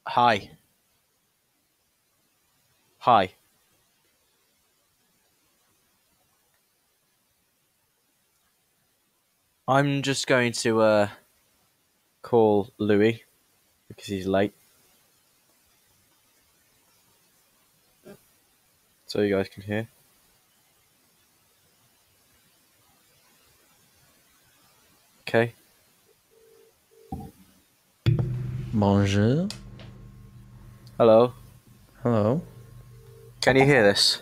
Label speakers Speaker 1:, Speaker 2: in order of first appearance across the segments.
Speaker 1: Hi. Hi. I'm just going to call Louis because he's late. So you guys can hear. Okay.
Speaker 2: Bonjour.
Speaker 1: Hello.
Speaker 2: Hello.
Speaker 1: Can you hear this?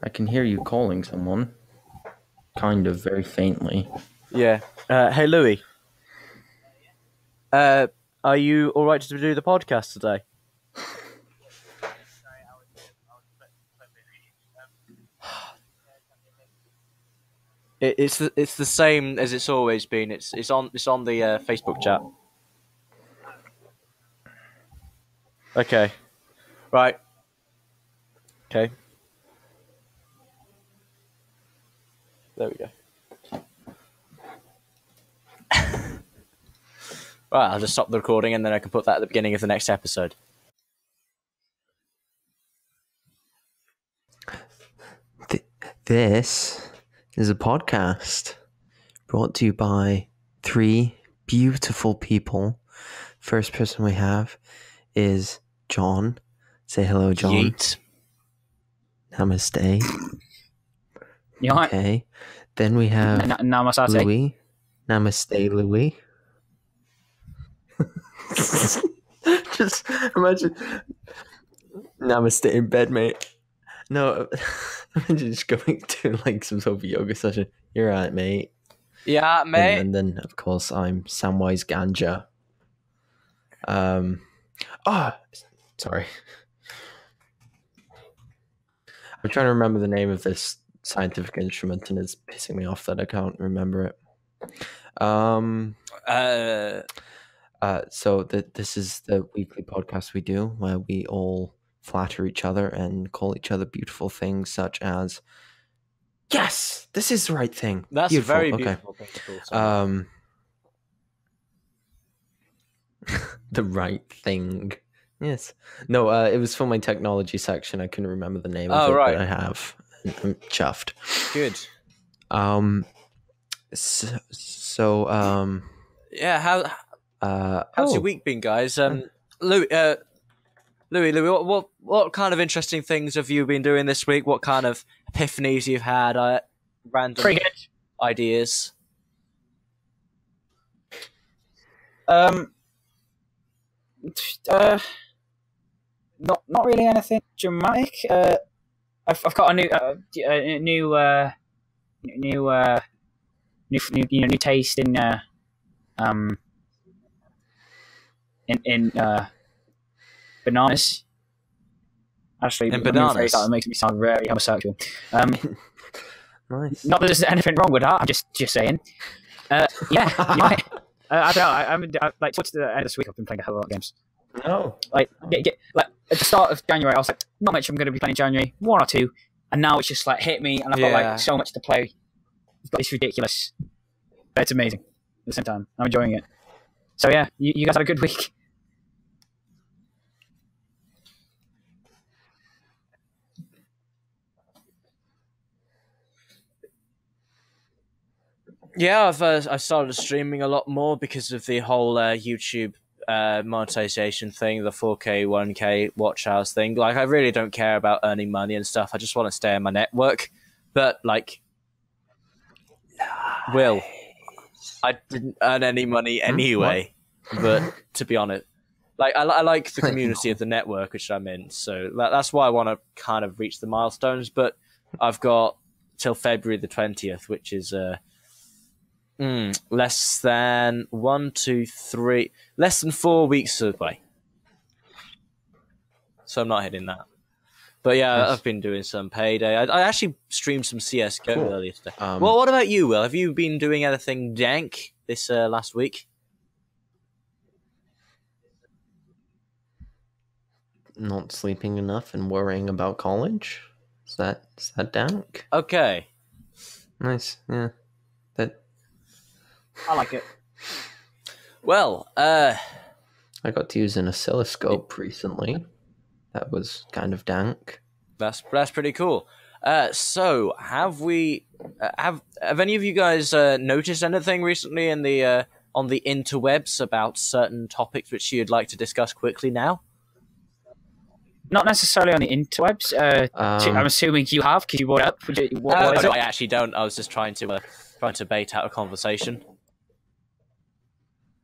Speaker 2: I can hear you calling someone. Kind of, very faintly.
Speaker 1: Yeah. Hey Louis. Are you all right to do the podcast today? It's the same as it's always been. It's on the Facebook chat. Okay. Right. Okay. There we go. Right, I'll just stop the recording and then I can put that at the beginning of the next episode.
Speaker 2: This is a podcast brought to you by three beautiful people. First person we have is John. Say hello, John.
Speaker 1: Yeet.
Speaker 2: Namaste.
Speaker 3: You alright?
Speaker 2: Okay. Then we have
Speaker 3: Namaste.
Speaker 2: Louis. Namaste, Louis. Just imagine Namaste in bed, mate. No, imagine just going to like some sort of yoga session. You're right, mate.
Speaker 1: Yeah, mate.
Speaker 2: And then of course I'm Samwise Ganja. Sorry. I'm trying to remember the name of this scientific instrument, and it's pissing me off that I can't remember it. So this is the weekly podcast we do where we all flatter each other and call each other beautiful things such as, yes, this is the right thing.
Speaker 1: That's
Speaker 2: beautiful.
Speaker 1: very
Speaker 2: Okay.
Speaker 1: beautiful.
Speaker 2: The right thing. Yes. No, it was for my technology section. I couldn't remember the name of it,
Speaker 1: right.
Speaker 2: but I have. I'm chuffed.
Speaker 1: Good. Yeah, how's your week been, guys? Louis, what kind of interesting things have you been doing this week? What kind of epiphanies you've had? Random
Speaker 3: Pretty good.
Speaker 1: ideas?
Speaker 3: Not really anything dramatic. I've got a new taste in bananas. Actually,
Speaker 1: In
Speaker 3: let me rephrase
Speaker 1: bananas?
Speaker 3: that makes me sound very homosexual.
Speaker 2: Nice.
Speaker 3: Not that there's anything wrong with that. I'm just saying. Yeah, you might. I don't know. Like towards the end of this week, I've been playing a hell of a lot of games.
Speaker 2: No.
Speaker 3: Like at the start of January, I was like, not much I'm going to be playing in January, one or two, and now it's just like hit me, and I've got like so much to play. It's ridiculous, but it's amazing at the same time. I'm enjoying it. So yeah, you guys had a good week.
Speaker 1: Yeah, I've started streaming a lot more because of the whole YouTube monetization thing, the 4K, 1K watch hours thing. Like, I really don't care about earning money and stuff. I just want to stay on my network. But like, Will, I didn't earn any money anyway. But to be honest, like I like the community of the network which I'm in, so that's why I want to kind of reach the milestones. But I've got till February the 20th, which is less than 4 weeks away. So I'm not hitting that. But yeah,
Speaker 2: Nice.
Speaker 1: I've been doing some Payday. I actually streamed some CSGO earlier today.
Speaker 2: Um,
Speaker 1: Well, what about you, Will? Have you been doing anything dank this last week?
Speaker 2: Not sleeping enough and worrying about college? Is that dank?
Speaker 1: Okay.
Speaker 2: Nice. Yeah. That
Speaker 3: I like it.
Speaker 1: Well,
Speaker 2: I got to use an oscilloscope recently. That was kind of dank.
Speaker 1: That's pretty cool. So have we have any of you guys noticed anything recently in the on the interwebs about certain topics which you'd like to discuss quickly now?
Speaker 3: Not necessarily on the interwebs. I'm assuming you have, because you brought it up. What is it?
Speaker 1: I actually don't. I was just trying to bait out a conversation.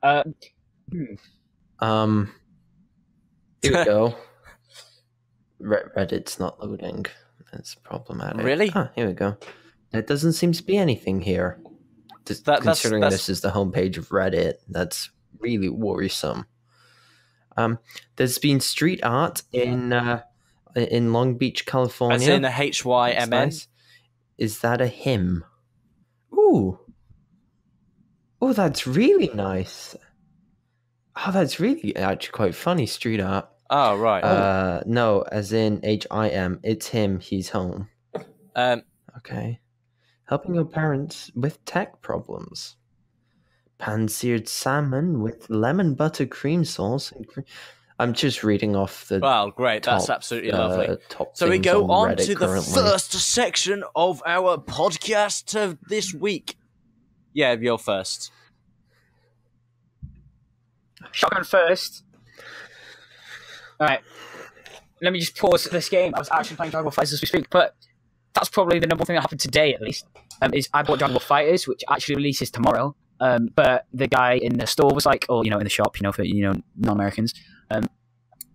Speaker 2: Here we go. Reddit's not loading. That's problematic.
Speaker 1: Really?
Speaker 2: Here we go. There doesn't seem to be anything here. Considering this is the homepage of Reddit, that's really worrisome. There's been street art in Long Beach, California.
Speaker 1: That's in the HYMN.
Speaker 2: Nice. Is that a hymn? Ooh. Oh, that's really nice. Oh, that's really actually quite funny, street art.
Speaker 1: Oh, right.
Speaker 2: No, as in HIM. It's him. He's home. Okay. Helping your parents with tech problems. Pan-seared salmon with lemon butter cream sauce. I'm just reading off the.
Speaker 1: Well, great. That's absolutely lovely. So we go on to the first section of our podcast of this week. Yeah, you're first.
Speaker 3: Shotgun first. All right. Let me just pause this game. I was actually playing Dragon Ball FighterZ as we speak, but that's probably the number one thing that happened today, at least. Is I bought Dragon Ball FighterZ, which actually releases tomorrow. But the guy in the store was like, or in the shop, for non-Americans,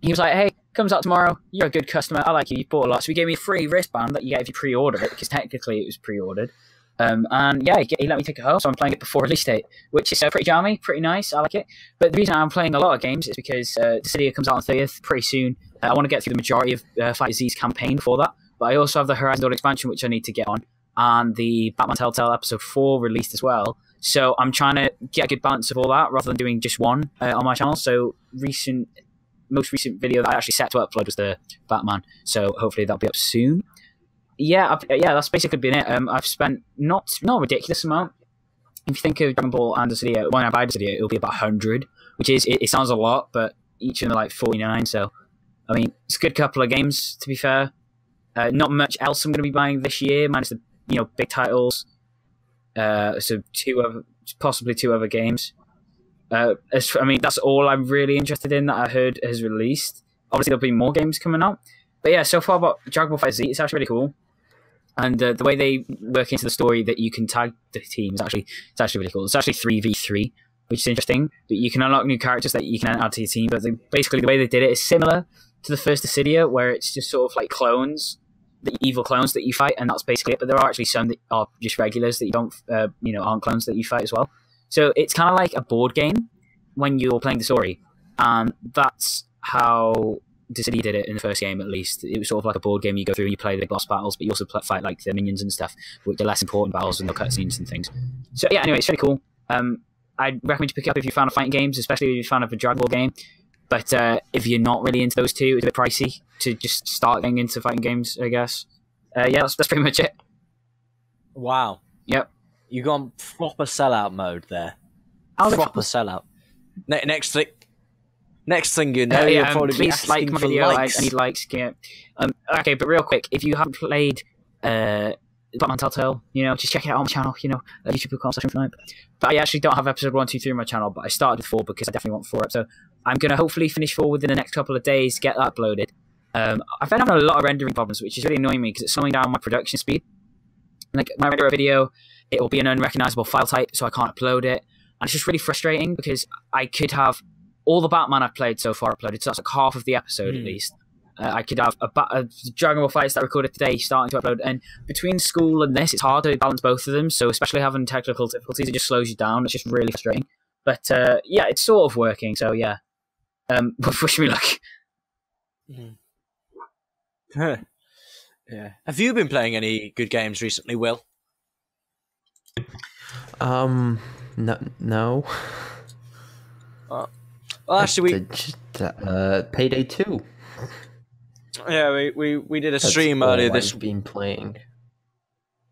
Speaker 3: he was like, "Hey, comes out tomorrow. You're a good customer. I like you. You bought a lot." So he gave me a free wristband that you get if you pre-order it, because technically it was pre-ordered. And yeah, he let me take it home, so I'm playing it before release date, which is pretty jammy, pretty nice. I like it. But the reason I'm playing a lot of games is because DISSIDIA comes out on 30th pretty soon. I want to get through the majority of FighterZ's campaign before that, but I also have the Horizon Dawn expansion, which I need to get on, and the Batman Telltale Episode 4 released as well. So I'm trying to get a good balance of all that rather than doing just one on my channel. So most recent video that I actually set to upload was the Batman. So hopefully that'll be up soon. Yeah, that's basically been it. I've spent not a ridiculous amount. If you think of Dragon Ball and DISSIDIA, when I buy DISSIDIA, it'll be about 100, which is it sounds a lot, but each of them are like 49. So I mean, it's a good couple of games to be fair. Not much else I'm going to be buying this year, minus the big titles. So possibly two other games. That's all I'm really interested in that I heard has released. Obviously, there'll be more games coming out. But yeah, so far about Dragon Ball FighterZ, it's actually really cool. And the way they work into the story that you can tag the team is actually really cool. It's actually 3v3, which is interesting. But you can unlock new characters that you can add to your team. But basically, the way they did it is similar to the first DISSIDIA, where it's just sort of like clones, the evil clones that you fight, and that's basically it. But there are actually some that are just regulars that you don't, aren't clones that you fight as well. So it's kind of like a board game when you're playing the story, and that's how DISSIDIA did it in the first game. At least it was sort of like a board game. You go through and you play the boss battles, but you also fight like the minions and stuff, which are less important battles and the cutscenes and things. So yeah, anyway, it's really cool. I'd recommend you pick it up if you're a fan of fighting games, especially if you're a fan of a Dragon Ball game. But if you're not really into those two, it's a bit pricey to just start getting into fighting games, I guess. Yeah, that's pretty much it.
Speaker 1: Wow.
Speaker 3: Yep.
Speaker 1: You gone proper sellout mode there. Proper sellout. Next thing you know, you'll probably be asking
Speaker 3: like my
Speaker 1: for
Speaker 3: video.
Speaker 1: likes.
Speaker 3: I need likes. Yeah. Okay, but real quick, if you haven't played Batman Telltale, just check it out on my channel. YouTube.com/infinite. But I actually don't have episode 1, 2, 3 on my channel, but I started with 4 because I definitely want 4 up. So I'm gonna hopefully finish 4 within the next couple of days. Get that uploaded. I've been having a lot of rendering problems, which is really annoying me because it's slowing down my production speed. Like when I render a video, it will be an unrecognizable file type, so I can't upload it. And it's just really frustrating because I could have all the Batman I've played so far uploaded, so that's like half of the episode at least. I could have a Dragon Ball fights that I recorded today starting to upload, and between school and this, it's hard to balance both of them, so especially having technical difficulties, it just slows you down. It's just really frustrating. But yeah, it's sort of working, so yeah. Wish me luck.
Speaker 1: Yeah. Have you been playing any good games recently, Will?
Speaker 2: No.
Speaker 1: Well, actually,
Speaker 2: Payday 2.
Speaker 1: Yeah, we did a stream earlier this.
Speaker 2: I've been playing.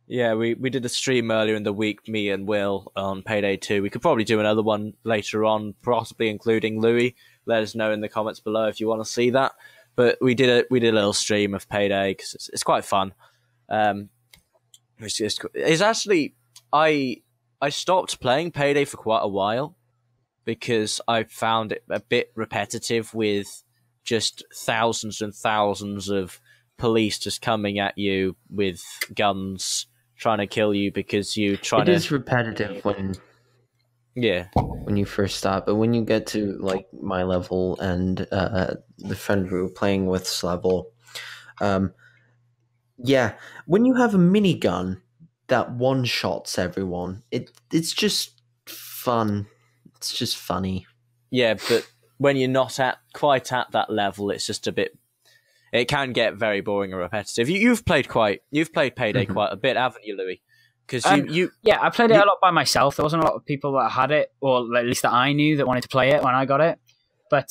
Speaker 1: Yeah, we did a stream earlier in the week, me and Will, on Payday 2. We could probably do another one later on, possibly including Louis. let us know in the comments below if you want to see that. But we did a little stream of Payday because it's quite fun. It's actually I stopped playing Payday for quite a while because I found it a bit repetitive with just thousands and thousands of police just coming at you with guns, trying to kill you because you trying to...
Speaker 2: It is repetitive when you first start, but when you get to like my level and the friend we were playing with's level, when you have a minigun that one-shots everyone, it's just fun. It's just funny. Yeah,
Speaker 1: but when you're not quite at that level, it's just a bit... It can get very boring and repetitive. You've played Payday quite a bit, haven't you, Louis? Because
Speaker 3: I played it a lot by myself. There wasn't a lot of people that had it, or at least that I knew that wanted to play it when I got it. But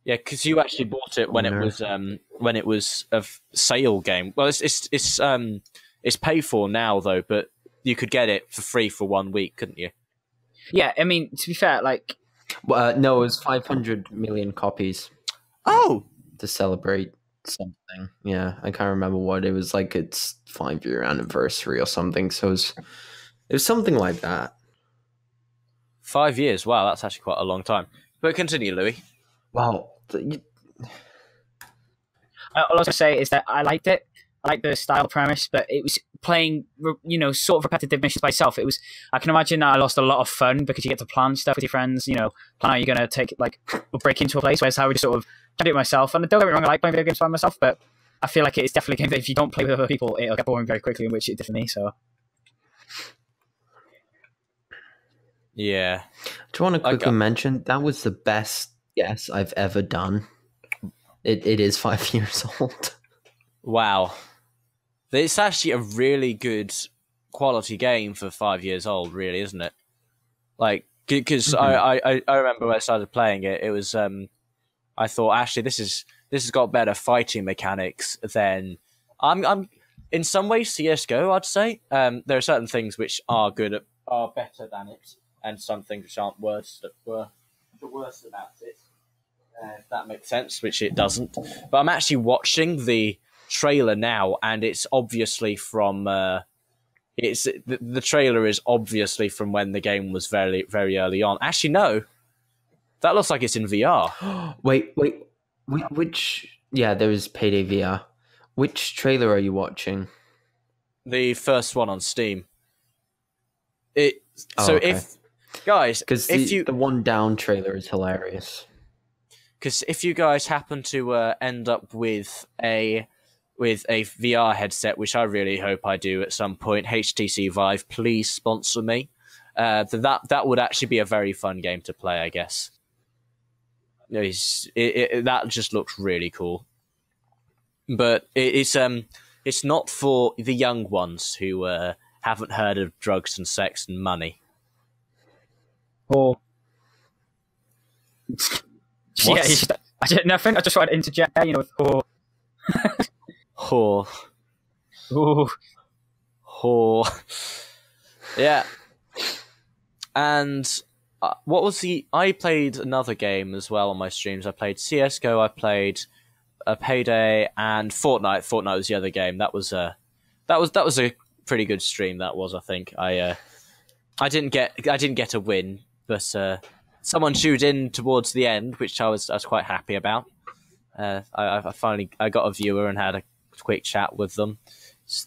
Speaker 1: because you actually bought it when it was a sale game. Well, it's pay for now though, but you could get it for free for 1 week, couldn't you?
Speaker 3: Yeah, I mean, to be fair, like...
Speaker 2: no, it was 500 million copies.
Speaker 1: Oh!
Speaker 2: To celebrate something. Yeah, I can't remember what. It was like its 5-year anniversary or something, so it was something like that.
Speaker 1: 5 years? Wow, that's actually quite a long time. But continue, Louis.
Speaker 2: Wow.
Speaker 3: All I was going to say is that I liked it. I liked the style premise, but it was playing, sort of repetitive missions by itself. I can imagine that I lost a lot of fun because you get to plan stuff with your friends, plan how you're going to take, break into a place, whereas how we just sort of do it myself. And don't get me wrong, I like playing video games by myself, but I feel like it's definitely a game that if you don't play with other people, it'll get boring very quickly, which it did for me, so...
Speaker 1: Yeah.
Speaker 2: Do you want to quickly mention, that was the best guess I've ever done. It is 5 years old.
Speaker 1: Wow. It's actually a really good quality game for 5 years old, really, isn't it? Because I remember when I started playing it, it was I thought actually this has got better fighting mechanics than I'm in some ways CS:GO. I'd say there are certain things which are better than it, and some things which aren't worse about it. If that makes sense, which it doesn't. But I'm actually watching the trailer now, and it's obviously from the trailer is obviously from when the game was very, very early on. Actually, no, that looks like it's in VR.
Speaker 2: Wait, which? Yeah, there is Payday VR. Which trailer are you watching?
Speaker 1: The first one on Steam. If guys, because
Speaker 2: the one down trailer is hilarious.
Speaker 1: Because if you guys happen to end up with a VR headset, which I really hope I do at some point, HTC Vive, please sponsor me. That would actually be a very fun game to play, I guess. That just looks really cool. But it's not for the young ones who haven't heard of drugs and sex and money.
Speaker 3: Or... Yeah, I did nothing. I just tried to interject there, with
Speaker 1: whore. Whore. Yeah. And what was I played another game as well on my streams. I played CS:GO, I played Payday, and Fortnite. Fortnite was the other game. That was a pretty good stream. That was, I think. I didn't get a win, but someone tuned in towards the end, which I was quite happy about. I finally got a viewer and had a quick chat with them.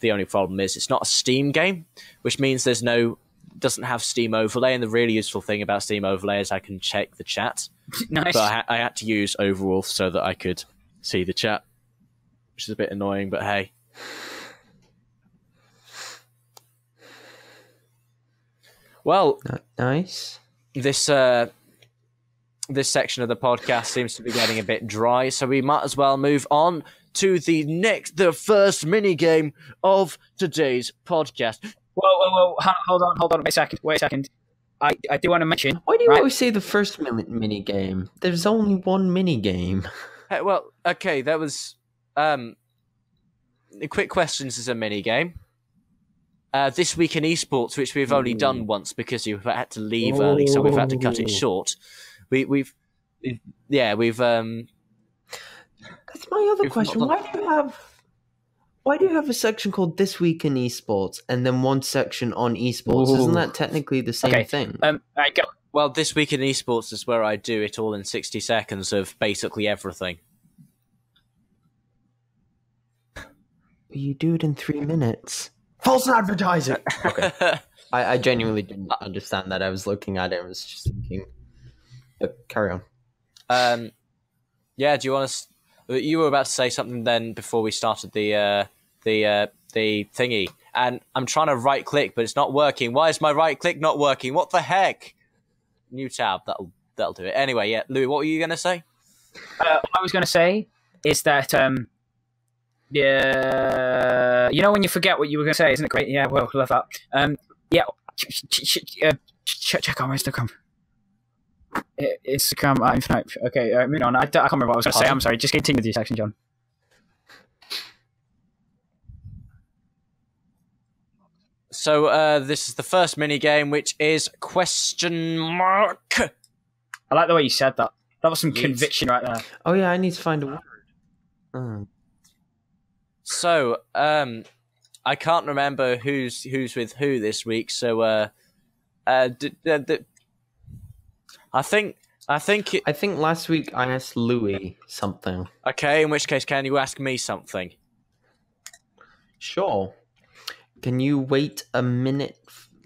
Speaker 1: The only problem is it's not a Steam game, which means doesn't have Steam overlay. And the really useful thing about Steam overlay is I can check the chat.
Speaker 3: Nice.
Speaker 1: But I had to use Overwolf so that I could see the chat, which is a bit annoying. But hey. Well,
Speaker 2: nice.
Speaker 1: This section of the podcast seems to be getting a bit dry, so we might as well move on to the first mini game of today's podcast.
Speaker 3: Whoa! Hold on, wait a second. I do want to mention.
Speaker 2: Why do you always say the first mini game? There's only one mini game.
Speaker 1: Hey, well, okay, that was Quick Questions is a mini game. This week in esports, which we've only done once because you had to leave early, so we've had to cut it short. We've yeah, we've
Speaker 2: That's my other
Speaker 1: We've
Speaker 2: question.
Speaker 1: not
Speaker 2: Why do you have a section called This Week in Esports and then one section on esports? Isn't that technically the same thing?
Speaker 3: Right, go.
Speaker 1: Well, This Week in Esports is where I do it all in 60 seconds of basically everything.
Speaker 2: You do it in 3 minutes. False advertising! Okay. I genuinely didn't understand that. I was looking at it and was just thinking... carry on.
Speaker 1: Yeah, do you want to... You were about to say something then before we started the thingy, and I'm trying to right click, but it's not working. Why is my right click not working? What the heck? New tab. That'll do it. Anyway, yeah, Louis, what were you gonna say?
Speaker 3: What I was gonna say is that yeah, you know when you forget what you were gonna say, isn't it great? Yeah, well, love that. Yeah, check out my Instagram. Instagram at Infinite. Okay, moving on. I can't remember what I was going to say. I'm sorry. Just continue with your section, John.
Speaker 1: So this is the first mini game, which is question mark.
Speaker 3: I like the way you said that. That was some conviction right there.
Speaker 2: Oh yeah, I need to find a word.
Speaker 1: So I can't remember who's with who this week. So I think
Speaker 2: last week I asked Louis something.
Speaker 1: Okay, in which case, can you ask me something?
Speaker 2: Sure. Can you wait a minute?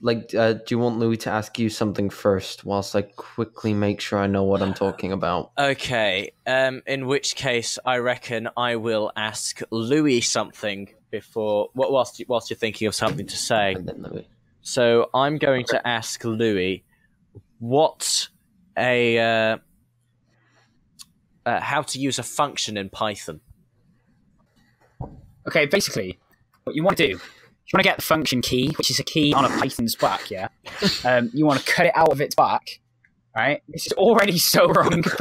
Speaker 2: Like, do you want Louis to ask you something first, whilst I quickly make sure I know what I'm talking about?
Speaker 1: Okay. In which case, I reckon I will ask Louis something before. Whilst you're thinking of something to say.
Speaker 2: And then Louis.
Speaker 1: So I'm going to ask Louis what how to use a function in Python.
Speaker 3: Okay, basically, what you want to do, you want to get the function key, which is a key on a Python's back, yeah? You want to cut it out of its back, right? This is already so wrong, but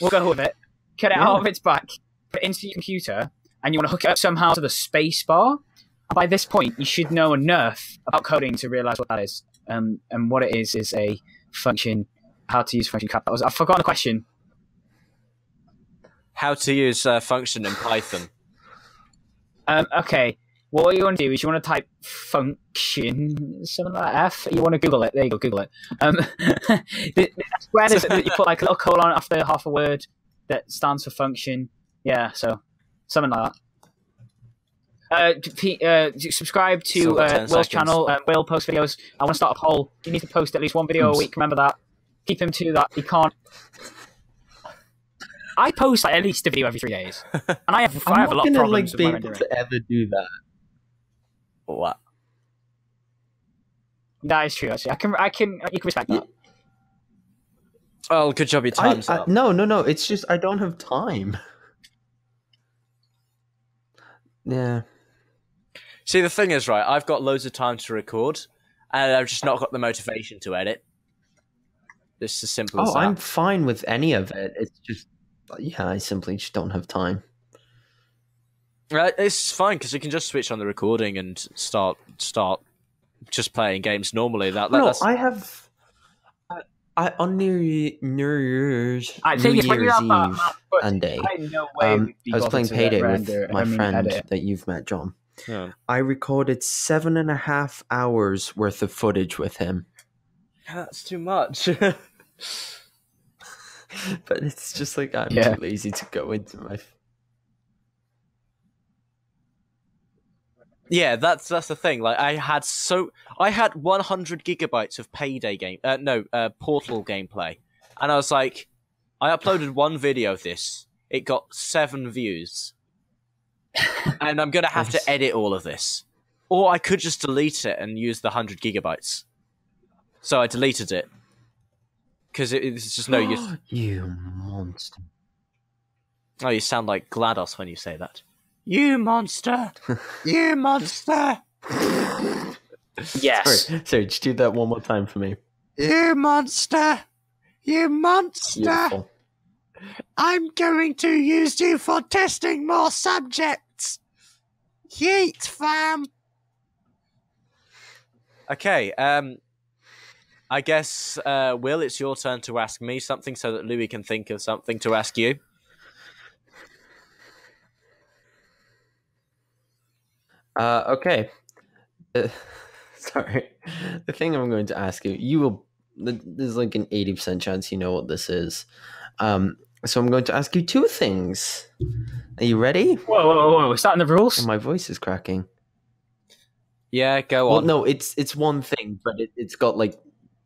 Speaker 3: we'll go with it. Cut it out of its back, put it into your computer, and you want to hook it up somehow to the space bar. And by this point, you should know enough about coding to realize what that is. And what it is a function, how to use function capitals. I've forgotten the question.
Speaker 1: How to use a function in Python.
Speaker 3: Okay. What you want to do is you want to type function, something like F. You want to Google it. There you go, Google it. The square is that you put like a little colon after half a word that stands for function. Yeah, so something like that. Subscribe to Will's channel. Will posts videos. I want to start a poll. You need to post at least one video a week. Remember that. Keep him to that. He can't. I post like at least a video every 3 days, and I have a lot of problems with my rendering.
Speaker 2: To ever do that.
Speaker 1: What?
Speaker 3: That is true. Actually, I can. You can respect that.
Speaker 1: Oh, good job. Your time's up.
Speaker 2: No. It's just I don't have time. Yeah.
Speaker 1: See, the thing is, right, I've got loads of time to record, and I've just not got the motivation to edit. It's as simple as that.
Speaker 2: I'm fine with any of it. It's just, yeah, I simply just don't have time.
Speaker 1: Right, it's fine, because you can just switch on the recording and start just playing games normally. That's...
Speaker 2: I have... on New Year's Eve and day, I was playing Payday with my friend that you've met, John.
Speaker 1: Yeah.
Speaker 2: I recorded 7.5 hours worth of footage with him.
Speaker 1: That's too much.
Speaker 2: But it's just like I'm too lazy to go into my...
Speaker 1: Yeah, that's the thing. Like I had 100 gigabytes of Payday Portal gameplay, and I was like, I uploaded one video of this. It got 7 views, and I'm gonna have to edit all of this, or I could just delete it and use the 100 gigabytes. So I deleted it because it's just no use.
Speaker 2: You monster!
Speaker 1: Oh, you sound like GLaDOS when you say that. You monster! You monster!
Speaker 3: Yes.
Speaker 2: Sorry, just do that one more time for me.
Speaker 1: You monster! You monster!
Speaker 2: Beautiful.
Speaker 1: I'm going to use you for testing more subjects! Yeet, fam! Okay, I guess, Will, it's your turn to ask me something so that Louis can think of something to ask you.
Speaker 2: Okay. Sorry. The thing I'm going to ask you, you will. There's like an 80% chance you know what this is. So I'm going to ask you two things. Are you ready?
Speaker 3: Whoa. We're starting the rules?
Speaker 2: And my voice is cracking.
Speaker 1: Yeah, go
Speaker 2: Well,
Speaker 1: on.
Speaker 2: no, it's one thing, but it's got like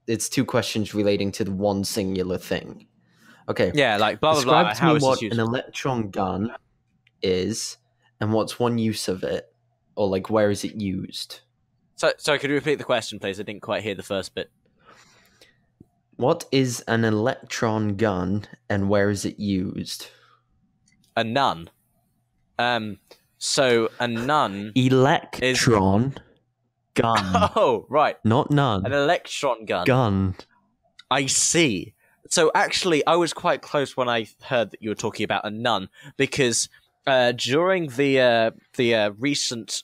Speaker 2: it's two questions relating to the one singular thing. Okay.
Speaker 1: Yeah, like blah blah
Speaker 2: Describe
Speaker 1: blah.
Speaker 2: to
Speaker 1: How
Speaker 2: me
Speaker 1: is
Speaker 2: what
Speaker 1: this
Speaker 2: an
Speaker 1: useful?
Speaker 2: electron gun is, and what's one use of it, or like where is it used?
Speaker 1: So could you repeat the question, please? I didn't quite hear the first bit.
Speaker 2: What is an electron gun, and where is it used?
Speaker 1: A nun. So a nun.
Speaker 2: Electron gun.
Speaker 1: Oh, right.
Speaker 2: Not none.
Speaker 1: An electron gun.
Speaker 2: Gun.
Speaker 1: I see. So actually, I was quite close when I heard that you were talking about a nun, because during the recent,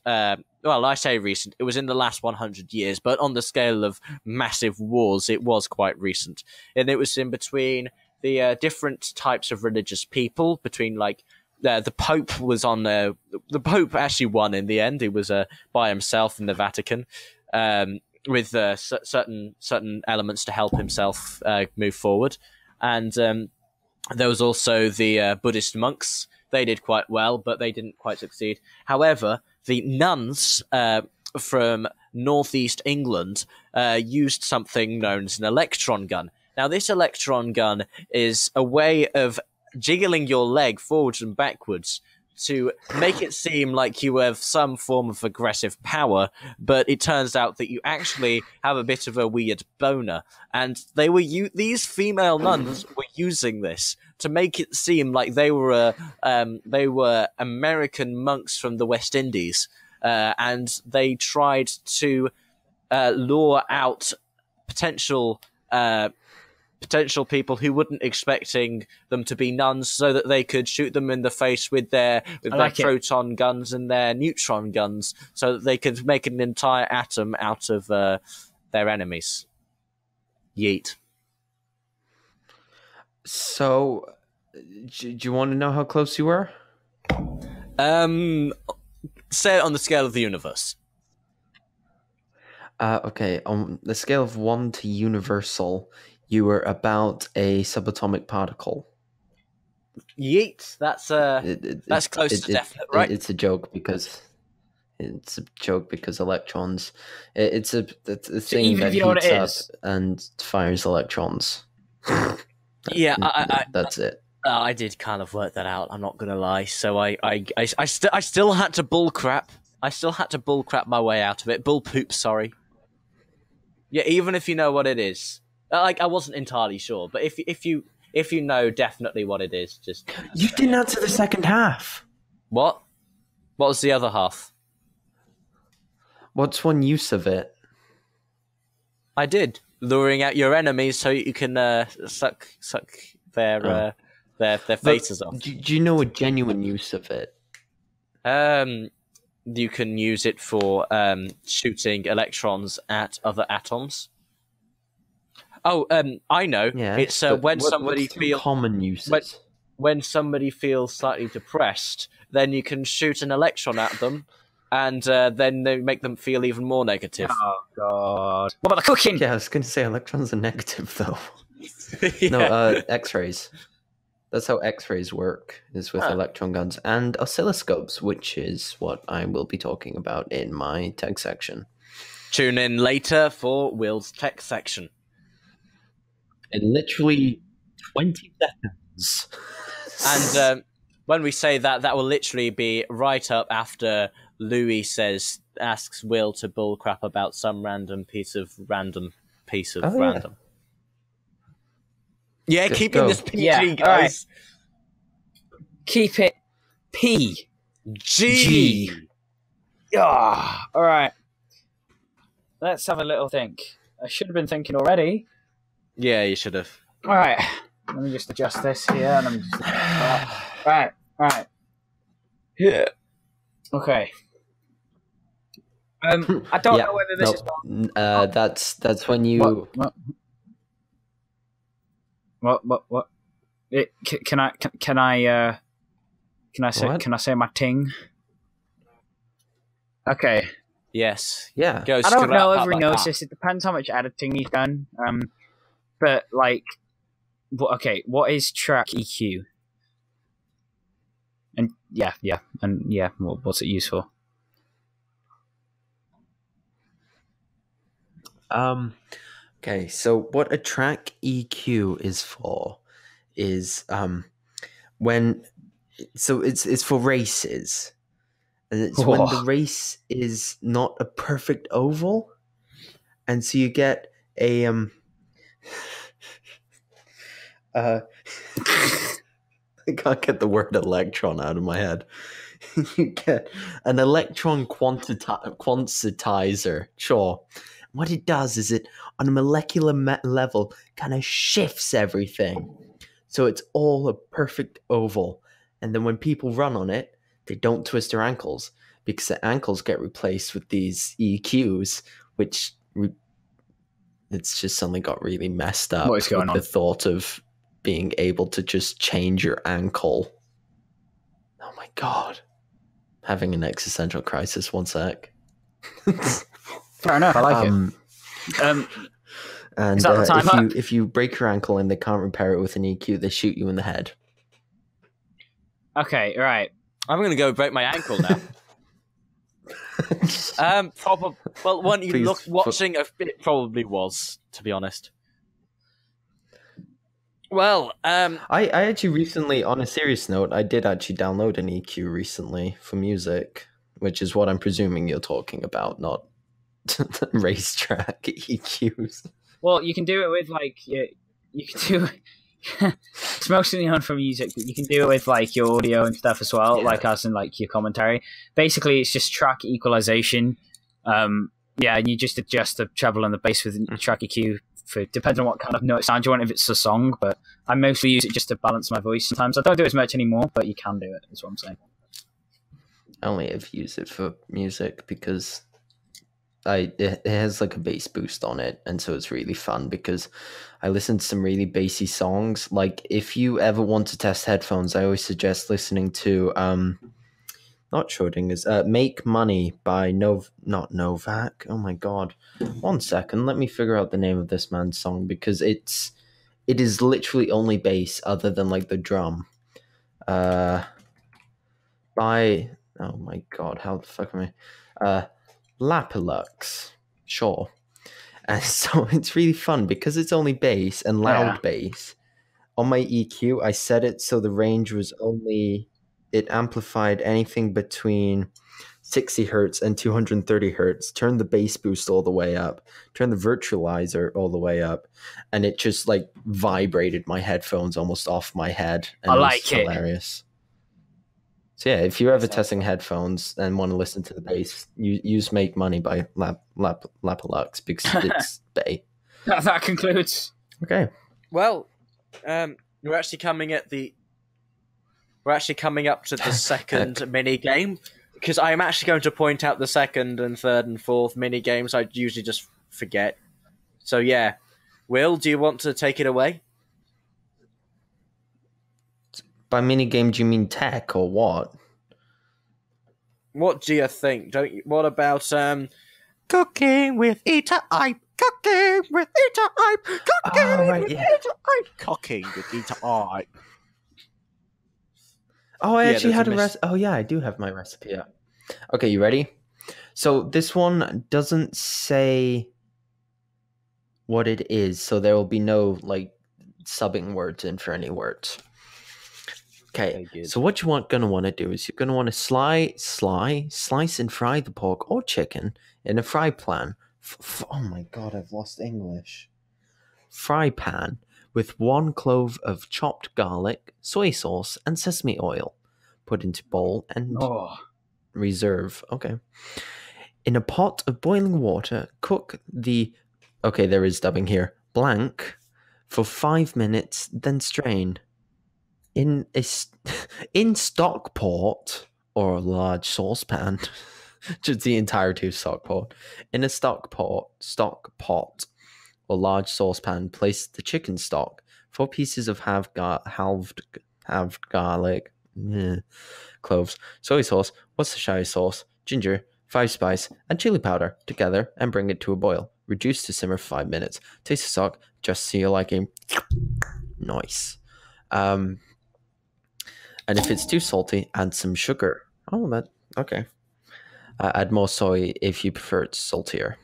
Speaker 1: well, I say recent, it was in the last 100 years, but on the scale of massive wars, it was quite recent. And it was in between the different types of religious people, between like, the Pope was on the Pope actually won in the end. He was by himself in the Vatican, with certain elements to help himself move forward. And there was also the Buddhist monks. They did quite well, but they didn't quite succeed. However, the nuns from northeast England used something known as an electron gun. Now, this electron gun is a way of jiggling your leg forwards and backwards to make it seem like you have some form of aggressive power, but it turns out that you actually have a bit of a weird boner. And these female nuns were using this to make it seem like they were American monks from the West Indies, and they tried to lure out potential people who wouldn't expecting them to be nuns, so that they could shoot them in the face with their proton guns and their neutron guns, so that they could make an entire atom out of their enemies. Yeet.
Speaker 2: So, do you want to know how close you were?
Speaker 1: Say it on the scale of the universe.
Speaker 2: Okay, on the scale of 1 to universal, you were about a subatomic particle.
Speaker 1: Yeet. That's close to definite, right?
Speaker 2: It's a joke because electrons. It's a thing that heats up and fires electrons.
Speaker 1: Yeah,
Speaker 2: that's it.
Speaker 1: I did kind of work that out. I'm not gonna lie. So I still had to bull crap. I still had to bull crap my way out of it. Bull poop. Sorry. Yeah, even if you know what it is. Like, I wasn't entirely sure, but if you know definitely what it is, just...
Speaker 2: You didn't answer the second half.
Speaker 1: What? What was the other half?
Speaker 2: What's one use of it?
Speaker 1: I did. Luring out your enemies so you can suck their faces off.
Speaker 2: Do you know a genuine use of it?
Speaker 1: You can use it for shooting electrons at other atoms. Oh, I know.
Speaker 2: Yeah,
Speaker 1: it's when somebody feels
Speaker 2: common uses.
Speaker 1: When somebody feels slightly depressed, then you can shoot an electron at them, and then they make them feel even more negative.
Speaker 3: Oh God! What about the cooking?
Speaker 2: Yeah, I was going to say electrons are negative though.
Speaker 1: Yeah.
Speaker 2: No, X-rays. That's how X-rays work, is with electron guns and oscilloscopes, which is what I will be talking about in my tech section.
Speaker 1: Tune in later for Will's tech section.
Speaker 2: In literally 20 seconds.
Speaker 1: And when we say that, that will literally be right up after Louis asks Will to bullcrap about some random piece of random. Yeah,
Speaker 2: Just
Speaker 1: keeping
Speaker 2: go.
Speaker 1: this PG,
Speaker 3: Yeah,
Speaker 1: guys.
Speaker 3: right. Keep it P.
Speaker 1: G.
Speaker 3: Yeah. All right. Let's have a little think. I should have been thinking already.
Speaker 1: Yeah, you should have.
Speaker 3: All right. Let me just adjust this here. Let me just... Right.
Speaker 1: Yeah.
Speaker 3: Okay. I don't know whether this is
Speaker 2: that's when you.
Speaker 3: What? Can I say my ting? Okay.
Speaker 1: Yes.
Speaker 2: Yeah.
Speaker 1: Go
Speaker 3: I don't know if
Speaker 1: like
Speaker 3: everyone knows this. It depends how much editing you've done. But like, what is track EQ? And what's it used for?
Speaker 2: Okay, so what a track EQ is for is it's for races. And it's when the race is not a perfect oval, and so you get a I can't get the word electron out of my head. You get an electron quantitizer, sure. What it does is it, on a molecular level, kind of shifts everything. So it's all a perfect oval. And then when people run on it, they don't twist their ankles, because the ankles get replaced with these EQs, which it's just suddenly got really messed up.
Speaker 3: What is going on?
Speaker 2: The thought of being able to just change your ankle. Oh my god. Having an existential crisis, one sec.
Speaker 3: Fair enough, I like it.
Speaker 2: And
Speaker 3: is that the time
Speaker 2: if you break your ankle and they can't repair it with an EQ, they shoot you in the head.
Speaker 3: Okay, right.
Speaker 1: I'm going to go break my ankle now. Well, when you look watching, it probably was, to be honest. Well,
Speaker 2: I actually recently, on a serious note, I did actually download an EQ recently for music, which is what I'm presuming you're talking about, not racetrack EQs.
Speaker 3: Well, you can do it with like you can do. It's mostly on for music, but you can do it with like your audio and stuff as well, like as in like your commentary. Basically, it's just track equalization. And you just adjust the treble and the bass with track EQ. Depends on what kind of note sound you want, if it's a song, but I mostly use it just to balance my voice sometimes. I don't do it as much anymore, but you can do it, is what I'm saying.
Speaker 2: I only have used it for music because it has like a bass boost on it, and so it's really fun because I listen to some really bassy songs. Like, if you ever want to test headphones, I always suggest listening to not Schrodinger's, Make Money by not Novak. Oh my god. 1 second, let me figure out the name of this man's song, because it is literally only bass other than like the drum. By, oh my god, how the fuck am I? Lapilux, sure. And so it's really fun because it's only bass and loud bass. On my EQ, I set it so the range was only, it amplified anything between 60 hertz and 230 hertz. Turn the bass boost all the way up. Turn the virtualizer all the way up, and it just like vibrated my headphones almost off my head. And
Speaker 3: I like it.
Speaker 2: Hilarious. So yeah, if you're ever testing headphones and want to listen to the bass, use "Make Money" by Lapilux, because it's bay.
Speaker 3: That concludes.
Speaker 2: Okay.
Speaker 1: Well, we're actually coming up to the second mini game, because I am actually going to point out the second and third and fourth mini games I usually just forget. So yeah, Will, do you want to take it away?
Speaker 2: By mini game, do you mean tech or what?
Speaker 1: What do you think? What about cooking with Eater Ipe? Cooking with Eater Ipe. Cooking with Eater Ipe. Cooking with Eater Ipe.
Speaker 2: Oh, I actually had a recipe. Oh yeah, I do have my recipe up. Okay, you ready? So this one doesn't say what it is, so there will be no like subbing words in for any words. Okay, so what you're gonna want to do is you're gonna want to slice and fry the pork or chicken in a fry pan. Oh my god, I've lost English. Fry pan with 1 clove of chopped garlic, soy sauce, and sesame oil. Put into bowl and reserve. Okay. In a pot of boiling water, cook the, okay, there is dubbing here, blank for 5 minutes, then strain. In stock pot or a large saucepan, Just the entirety of stock pot. In a stock pot or large saucepan, place the chicken stock, 4 pieces of halved garlic, cloves, soy sauce, Worcestershire sauce, ginger, 5 spice, and chili powder together and bring it to a boil. Reduce to simmer for 5 minutes. Taste the stock just to your liking. Nice. And if it's too salty, add some sugar. Okay. Add more soy if you prefer it saltier.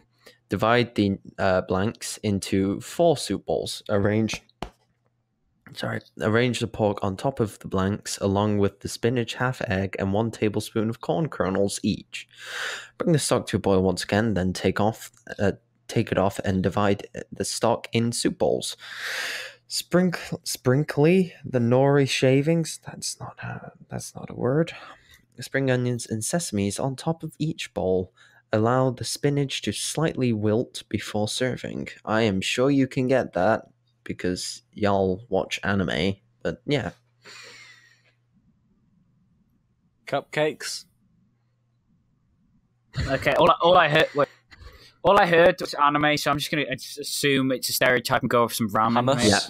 Speaker 2: Divide the blanks into 4 soup bowls. Arrange the pork on top of the blanks along with the spinach, half egg, and 1 tablespoon of corn kernels each. Bring the stock to a boil once again, then take it off and divide the stock in soup bowls. Sprinkle the nori shavings. That's not a word. Spring onions and sesames on top of each bowl. Allow the spinach to slightly wilt before serving. I am sure you can get that because y'all watch anime, but yeah.
Speaker 1: Cupcakes.
Speaker 3: Okay, all I heard was anime, so I'm just gonna assume it's a stereotype and go with some ramen.
Speaker 1: Hummus.
Speaker 2: Yeah.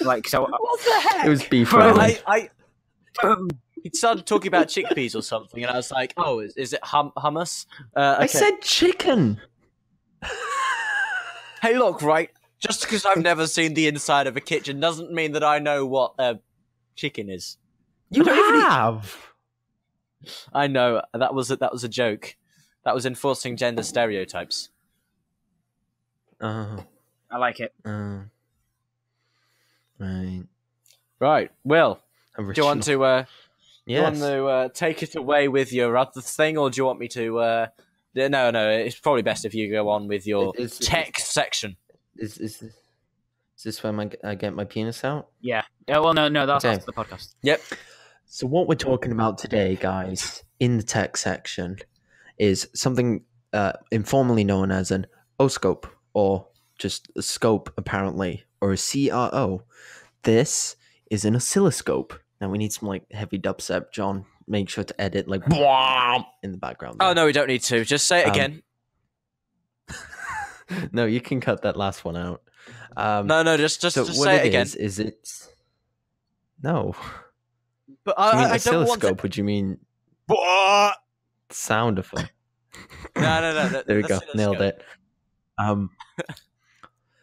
Speaker 3: Like so.
Speaker 1: What the heck?
Speaker 2: It was beef
Speaker 1: Bro,
Speaker 2: ramen.
Speaker 1: He started talking about chickpeas or something, and I was like, "Oh, is it hummus?" Okay.
Speaker 2: I said chicken.
Speaker 1: Hey, look, right? Just because I've never seen the inside of a kitchen doesn't mean that I know what chicken is.
Speaker 2: You have.
Speaker 1: I know that was a joke. That was enforcing gender stereotypes.
Speaker 3: I like it.
Speaker 2: Right.
Speaker 1: Right. Will,
Speaker 2: Original.
Speaker 1: do you want to?
Speaker 2: Yes.
Speaker 1: Do you want to take it away with your other thing, or do you want me to? No. It's probably best if you go on with your tech section.
Speaker 2: Is this when I get my penis out?
Speaker 3: Yeah. Well, no. That's
Speaker 2: Okay.
Speaker 3: after the podcast.
Speaker 1: Yep.
Speaker 2: So what we're talking about today, guys, in the tech section, is something informally known as an oscope, or just a scope, apparently, or a CRO. This is an oscilloscope. Now we need some like heavy dubstep. John, make sure to edit like in the background.
Speaker 1: Oh no, we don't need to. Just say it again.
Speaker 2: No, you can cut that last one out.
Speaker 1: No, just
Speaker 2: so
Speaker 1: just
Speaker 2: what
Speaker 1: say it
Speaker 2: it
Speaker 1: again.
Speaker 2: is it? No.
Speaker 1: But
Speaker 2: Do you mean
Speaker 1: I don't
Speaker 2: oscilloscope?
Speaker 1: want to.
Speaker 2: Would you mean
Speaker 1: No.
Speaker 2: sound effect?
Speaker 1: There
Speaker 2: There we go. Nailed it.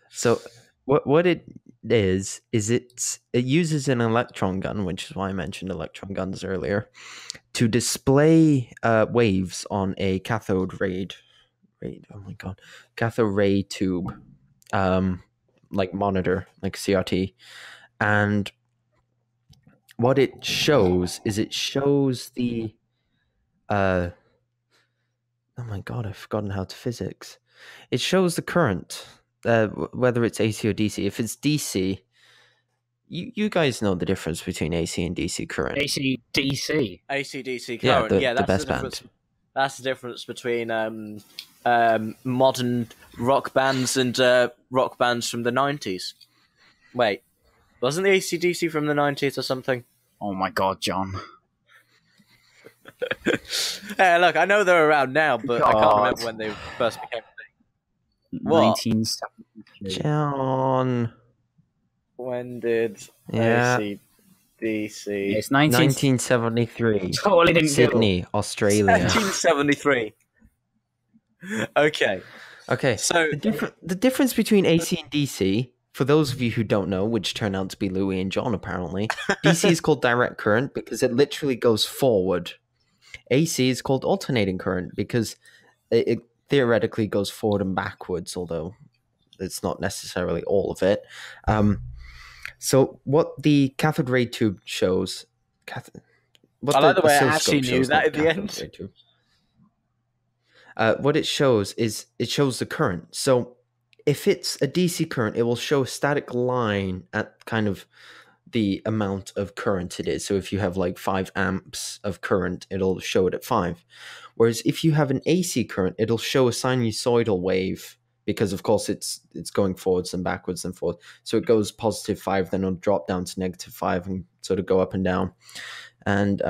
Speaker 2: So what it is it uses an electron gun, which is why I mentioned electron guns earlier, to display waves on a cathode ray tube, like monitor, like CRT, and what it shows is the oh my god, I've forgotten how to physics. It shows the current, whether it's AC or DC. If it's DC, you guys know the difference between AC and DC current.
Speaker 3: AC/DC.
Speaker 1: AC/DC
Speaker 2: Yeah,
Speaker 1: current.
Speaker 2: the
Speaker 1: That's
Speaker 2: best
Speaker 1: the difference.
Speaker 2: band.
Speaker 1: That's the difference between modern rock bands and rock bands from the 90s. Wait, wasn't the AC/DC from the 90s or something?
Speaker 3: Oh my god, John.
Speaker 1: Hey, look, I know they're around now, but I can't remember when they first became a thing. What?
Speaker 3: 1973.
Speaker 2: John.
Speaker 1: When did
Speaker 2: Yeah.
Speaker 1: AC/DC?
Speaker 3: It's
Speaker 2: 1973.
Speaker 3: Totally didn't
Speaker 2: Sydney, Australia.
Speaker 1: 1973. Okay.
Speaker 2: Okay,
Speaker 1: So
Speaker 2: the difference between AC and DC, for those of you who don't know, which turn out to be Louis and John apparently, DC is called direct current because it literally goes forward. AC is called alternating current because it theoretically goes forward and backwards, although it's not necessarily all of it. So what the cathode ray tube shows...
Speaker 1: I like the way I actually
Speaker 2: oscilloscope
Speaker 1: knew
Speaker 2: shows,
Speaker 1: that
Speaker 2: not
Speaker 1: at the
Speaker 2: cathode
Speaker 1: end.
Speaker 2: ray tube. What it shows is it shows the current. So if it's a DC current, it will show a static line at kind of the amount of current it is. So if you have like 5 amps of current, it'll show it at 5. Whereas if you have an AC current, it'll show a sinusoidal wave because of course it's going forwards and backwards and forth. So it goes +5, then it'll drop down to -5 and sort of go up and down. And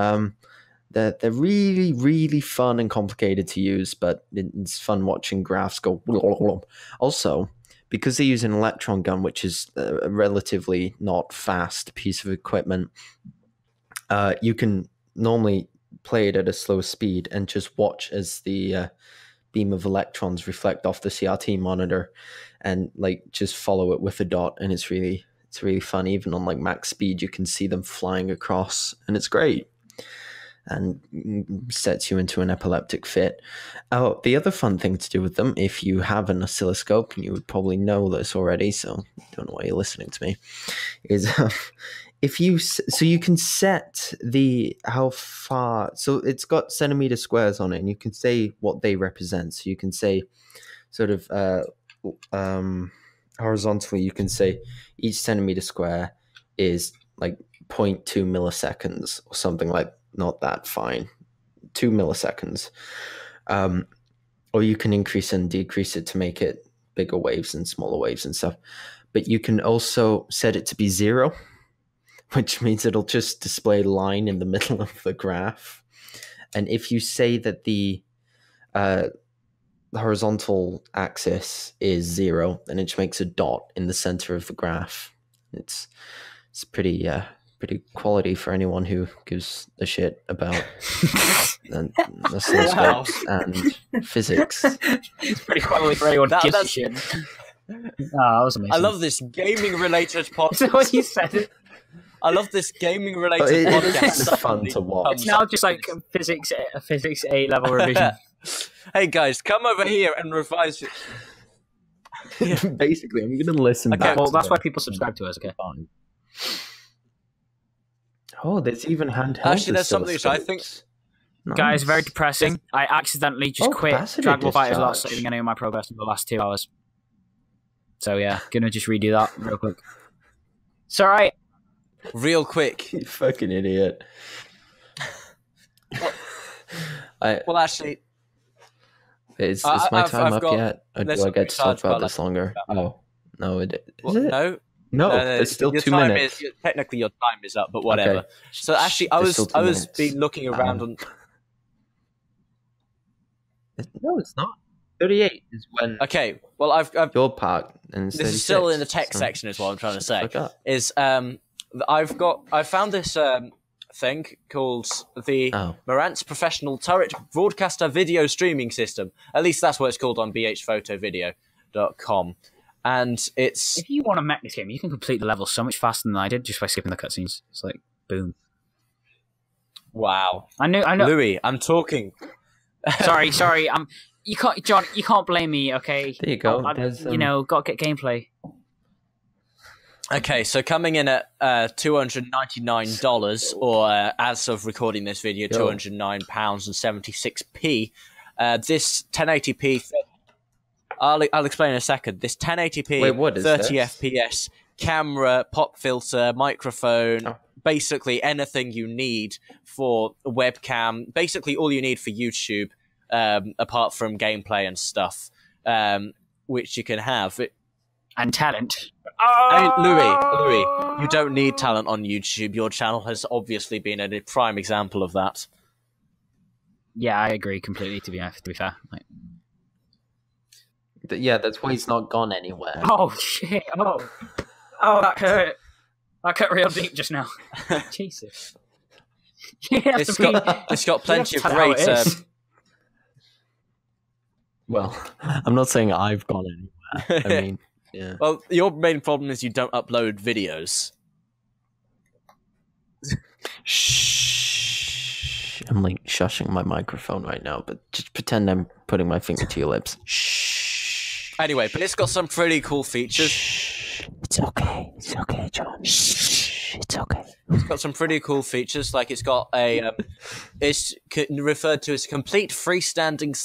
Speaker 2: they're really, really fun and complicated to use, but it's fun watching graphs go. Also, because they use an electron gun, which is a relatively not fast piece of equipment, you can normally play it at a slow speed and just watch as the beam of electrons reflect off the CRT monitor, and like just follow it with a dot, and it's really fun. Even on like max speed, you can see them flying across, and it's great, and sets you into an epileptic fit. Oh, the other fun thing to do with them, if you have an oscilloscope, and you would probably know this already, so I don't know why you're listening to me, is you can set how far, so it's got centimeter squares on it, and you can say what they represent. So you can say sort of horizontally, you can say each centimeter square is like 0.2 milliseconds or something, like not that fine, 2 milliseconds. Or you can increase and decrease it to make it bigger waves and smaller waves and stuff. But you can also set it to be 0, which means it'll just display a line in the middle of the graph. And if you say that the horizontal axis is 0, then it just makes a dot in the center of the graph. It's pretty quality for anyone who gives a shit about oscilloscopes and physics.
Speaker 3: It's pretty quality for anyone who gives a shit. That was amazing.
Speaker 1: I love this gaming-related podcast.
Speaker 3: Is that what you said?
Speaker 1: I love this gaming-related podcast.
Speaker 2: It's fun to watch.
Speaker 3: It's now just like a physics 8 level revision.
Speaker 1: Hey guys, come over here and revise it.
Speaker 2: Basically, I'm going to listen back.
Speaker 3: Well, that's why people subscribe to us, okay?
Speaker 2: Oh, there's even handheld.
Speaker 1: Actually, there's something which I think...
Speaker 2: Nice.
Speaker 3: Guys, very depressing. I accidentally just quit Dragon Ball FighterZ without saving any of my progress in the last 2 hours. So yeah, gonna just redo that real quick. It's alright.
Speaker 1: Real quick.
Speaker 2: You fucking idiot.
Speaker 1: Well, actually...
Speaker 2: Is my time up yet? Or do I get to talk about this
Speaker 1: like,
Speaker 2: longer? Oh, no, is it?
Speaker 1: No,
Speaker 2: it's still 2 minutes.
Speaker 1: Technically, your time is up, but whatever.
Speaker 2: Okay.
Speaker 1: So actually, I was been looking around on...
Speaker 2: No, it's not. 38 is when...
Speaker 1: Okay, well, I've
Speaker 2: your part, and
Speaker 1: this is still in the tech section, is what I'm trying to say. Is I found this thing called the Marantz Professional Turret Broadcaster Video Streaming System. At least that's what it's called on bhphotovideo.com. And it's...
Speaker 3: If you want to mech this game, you can complete the level so much faster than I did just by skipping the cutscenes. It's like, boom.
Speaker 1: Wow.
Speaker 3: I know.
Speaker 1: Louis, I'm talking.
Speaker 3: Sorry. You can't, John. You can't blame me. Okay.
Speaker 2: There you go.
Speaker 3: Got to get gameplay.
Speaker 1: Okay, so coming in at $299, or as of recording this video, £209.76. This 1080p. I'll explain in a second. This 1080p,
Speaker 2: Wait, what is
Speaker 1: 30
Speaker 2: this?
Speaker 1: FPS camera, pop filter, microphone, basically anything you need for a webcam. Basically, all you need for YouTube, apart from gameplay and stuff, which you can have.
Speaker 3: And talent.
Speaker 1: Hey, Louis, you don't need talent on YouTube. Your channel has obviously been a prime example of that.
Speaker 3: Yeah, I agree completely. To be fair,
Speaker 2: yeah, that's why he's not gone anywhere.
Speaker 3: Oh shit! Oh, that hurt. That cut real deep just now. Jesus.
Speaker 1: It's got plenty of great.
Speaker 2: Well, I'm not saying I've gone anywhere. I mean. Yeah.
Speaker 1: Well, your main problem is you don't upload videos.
Speaker 2: Shh. I'm like shushing my microphone right now, but just pretend I'm putting my finger to your lips. Shh.
Speaker 1: Anyway, but it's got some pretty cool features.
Speaker 2: Shh. It's okay, John. Shh. It's okay.
Speaker 1: It's got some pretty cool features, like it's got a, it's referred to as a complete freestanding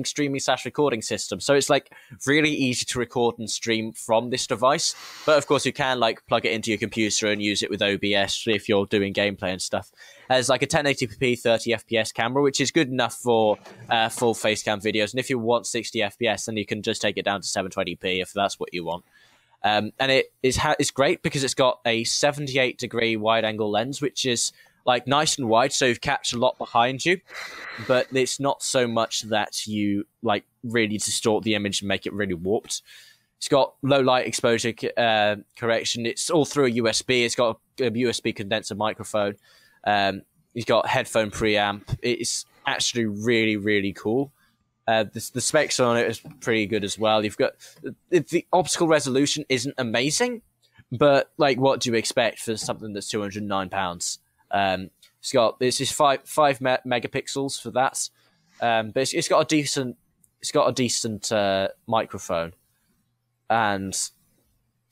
Speaker 1: streaming / recording system. So it's like really easy to record and stream from this device. But of course, you can like plug it into your computer and use it with OBS if you're doing gameplay and stuff. There's like a 1080p 30 FPS camera, which is good enough for full face cam videos. And if you want 60 FPS, then you can just take it down to 720p if that's what you want. And it's great because it's got a 78-degree wide-angle lens, which is like nice and wide, so you've captured a lot behind you, but it's not so much that you like really distort the image and make it really warped. It's got low light exposure correction. It's all through a USB. It's got a USB condenser microphone. It's got headphone preamp. It's actually really, really cool. The specs on it is pretty good as well. You've got the optical resolution isn't amazing, but like, what do you expect for something that's £209? It's just five megapixels for that, but it's got a decent microphone, and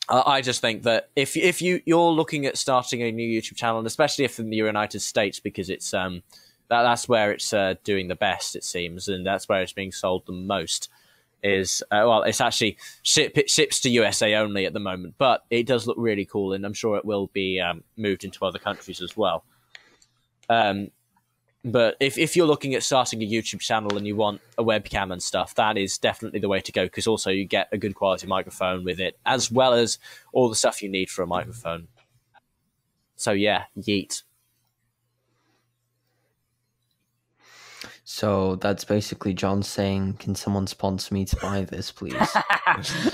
Speaker 1: I just think that if you're looking at starting a new YouTube channel, and especially if in the United States, because it's that's where it's doing the best, it seems, and that's where it's being sold the most. Is it's actually ships to USA only at the moment, but it does look really cool, and I'm sure it will be moved into other countries as well. But if you're looking at starting a YouTube channel and you want a webcam and stuff, that is definitely the way to go, because also you get a good quality microphone with it, as well as all the stuff you need for a microphone. So yeah, yeet.
Speaker 2: So that's basically John saying, can someone sponsor me to buy this, please?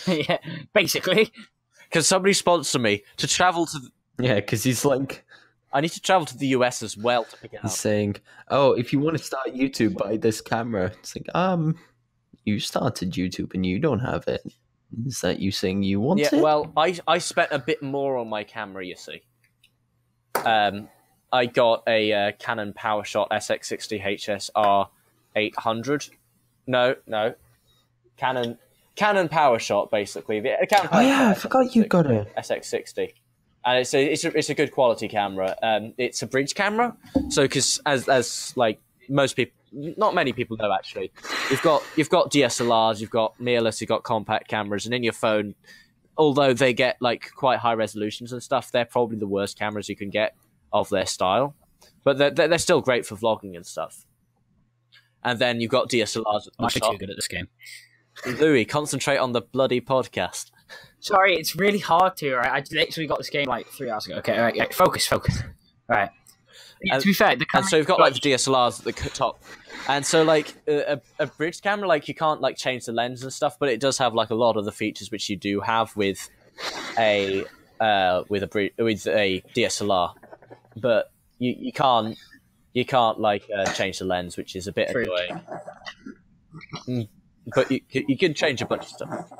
Speaker 3: Yeah, basically.
Speaker 1: Can somebody sponsor me to travel to...
Speaker 2: Yeah, because he's like...
Speaker 1: I need to travel to the US as well to pick it up.
Speaker 2: He's saying, oh, if you want to start YouTube, buy this camera. It's like, you started YouTube and you don't have it. Is that you saying you want it?
Speaker 1: Yeah, well, I spent a bit more on my camera, you see. I got a Canon PowerShot SX60 HSR 800. No. Canon PowerShot, basically. Canon
Speaker 2: I forgot you got it.
Speaker 1: SX60. And it's a good quality camera. It's a bridge camera. So, because as like most people, not many people know actually, you've got DSLRs, you've got mirrorless, you've got compact cameras, and in your phone, although they get like quite high resolutions and stuff, they're probably the worst cameras you can get of their style, but they're still great for vlogging and stuff. And then you've got DSLRs.
Speaker 3: I'm actually too good at this game.
Speaker 1: Louis, concentrate on the bloody podcast.
Speaker 3: Sorry, it's really hard to. Right, I literally got this game like 3 hours ago. Okay, right, focus. Right. Yeah, to be fair,
Speaker 1: and so you've got like the DSLRs at the top, and so like a bridge camera, like you can't like change the lens and stuff, but it does have like a lot of the features which you do have with a DSLR. But you can't like change the lens, which is a bit annoying. But you can change a bunch of stuff.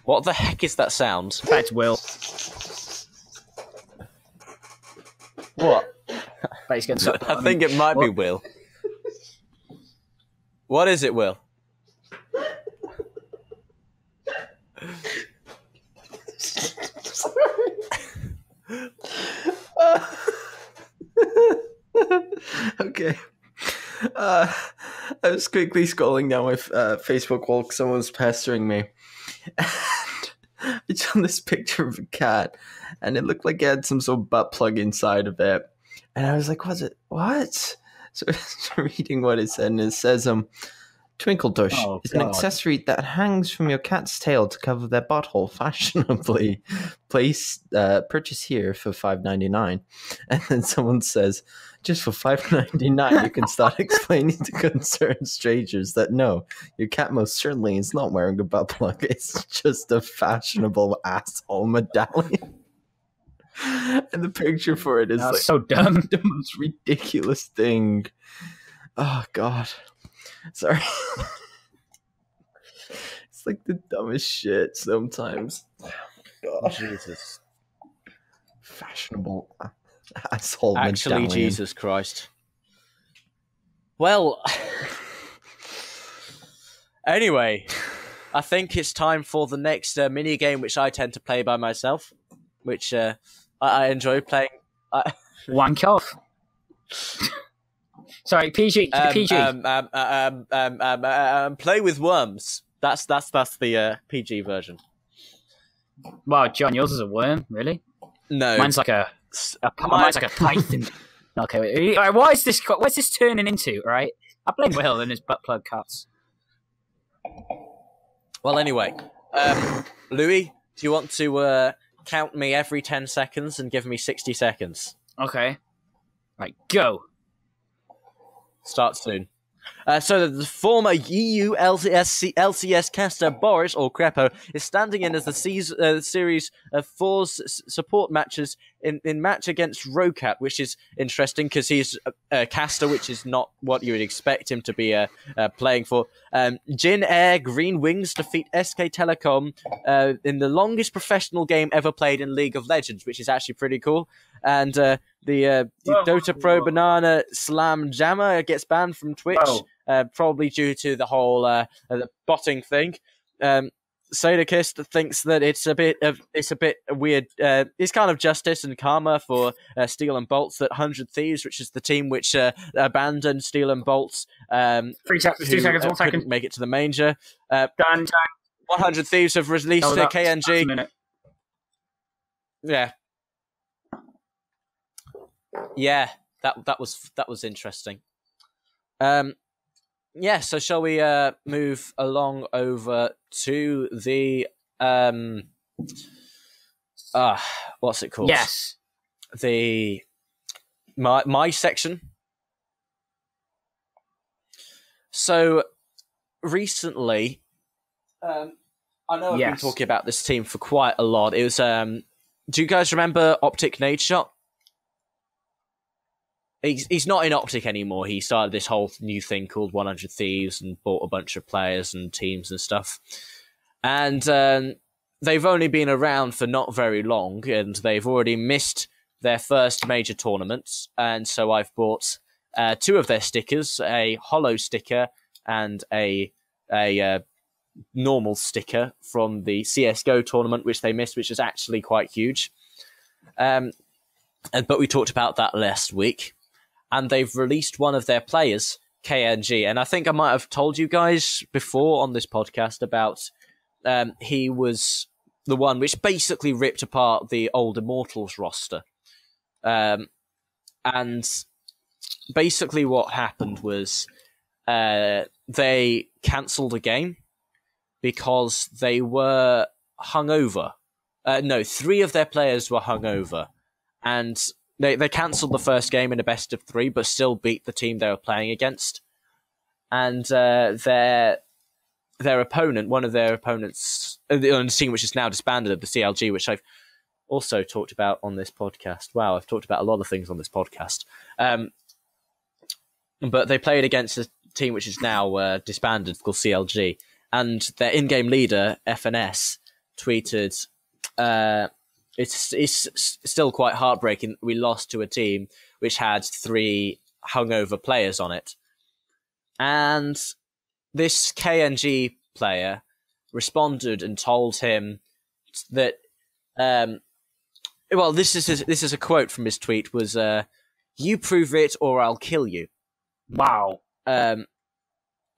Speaker 1: What the heck is that sound?
Speaker 3: That's Will.
Speaker 1: What?
Speaker 3: But he's getting sucked.
Speaker 1: I think it might be Will. What is it, Will?
Speaker 2: Okay. I was quickly scrolling down my Facebook while someone was pestering me. And I saw this picture of a cat, and it looked like it had some sort of butt plug inside of it. And I was like, what? So I was reading what it said, and it says, Twinkle Tush is an accessory that hangs from your cat's tail to cover their butthole fashionably. Purchase here for $5.99. And then someone says, just for $5.99, you can start explaining to concerned strangers that no, your cat most certainly is not wearing a butt plug. It's just a fashionable asshole medallion. And the picture for it is like
Speaker 3: so dumb.
Speaker 2: The most ridiculous thing. Oh, God. Sorry. It's like the dumbest shit sometimes.
Speaker 1: God. Jesus.
Speaker 2: Fashionable asshole
Speaker 1: Actually,
Speaker 2: medallion.
Speaker 1: Jesus Christ. Well, anyway, I think it's time for the next mini game, which I tend to play by myself, which I enjoy playing.
Speaker 3: Wank off. Sorry, PG. PG.
Speaker 1: Play with worms. That's the PG version.
Speaker 3: Wow, John, yours is a worm, really?
Speaker 1: No,
Speaker 3: mine's like mine's like a python. Okay, wait. All right, what's this turning into? All right, I blame Will and his butt plug cuts.
Speaker 1: Well, anyway, Louis, do you want to count me every 10 seconds and give me 60 seconds?
Speaker 3: Okay. Right, go.
Speaker 1: Start soon. So the former EU LCS caster Boris, or Crepo, is standing in as the series of 4 support matches in match against Rocat, which is interesting because he's a caster, which is not what you would expect him to be playing for. Jin Air Green Wings defeat SK Telecom in the longest professional game ever played in League of Legends, which is actually pretty cool. And the Dota Pro Banana Slam Jammer gets banned from Twitch, probably due to the whole the botting thing. Sadakist thinks that it's a bit weird. It's kind of justice and karma for Steel and Bolts that 100 Thieves, which is the team which abandoned Steel and Bolts,
Speaker 3: 3 seconds, 2 seconds, 1 second.
Speaker 1: Couldn't make it to the major.
Speaker 3: Done.
Speaker 1: 100 Thieves have released their KNG. Yeah. Yeah, that was interesting. Yeah, so shall we move along over to the what's it called?
Speaker 3: Yes.
Speaker 1: The my section. So recently, I know I've been talking about this team for quite a lot. It was do you guys remember Optic Nade Shot? He's not in Optic anymore. He started this whole new thing called 100 Thieves and bought a bunch of players and teams and stuff. And they've only been around for not very long, and they've already missed their first major tournaments. And so I've bought 2 of their stickers, a holo sticker and a normal sticker from the CSGO tournament, which they missed, which is actually quite huge. But we talked about that last week. And they've released one of their players, KNG. And I think I might have told you guys before on this podcast about he was the one which basically ripped apart the old Immortals roster. And basically what happened was they cancelled a game because they were hungover. No, 3 of their players were hungover. And They cancelled the first game in a best of 3, but still beat the team they were playing against. And their opponent, one of their opponents, on the team which is now disbanded, of the CLG, which I've also talked about on this podcast. Wow, I've talked about a lot of things on this podcast. But they played against a team which is now disbanded, called CLG. And their in-game leader, FNS, tweeted... It's still quite heartbreaking. We lost to a team which had 3 hungover players on it. And this KNG player responded and told him that, well, this is a quote from his tweet, was, "You prove it or I'll kill you."
Speaker 3: Wow.
Speaker 1: And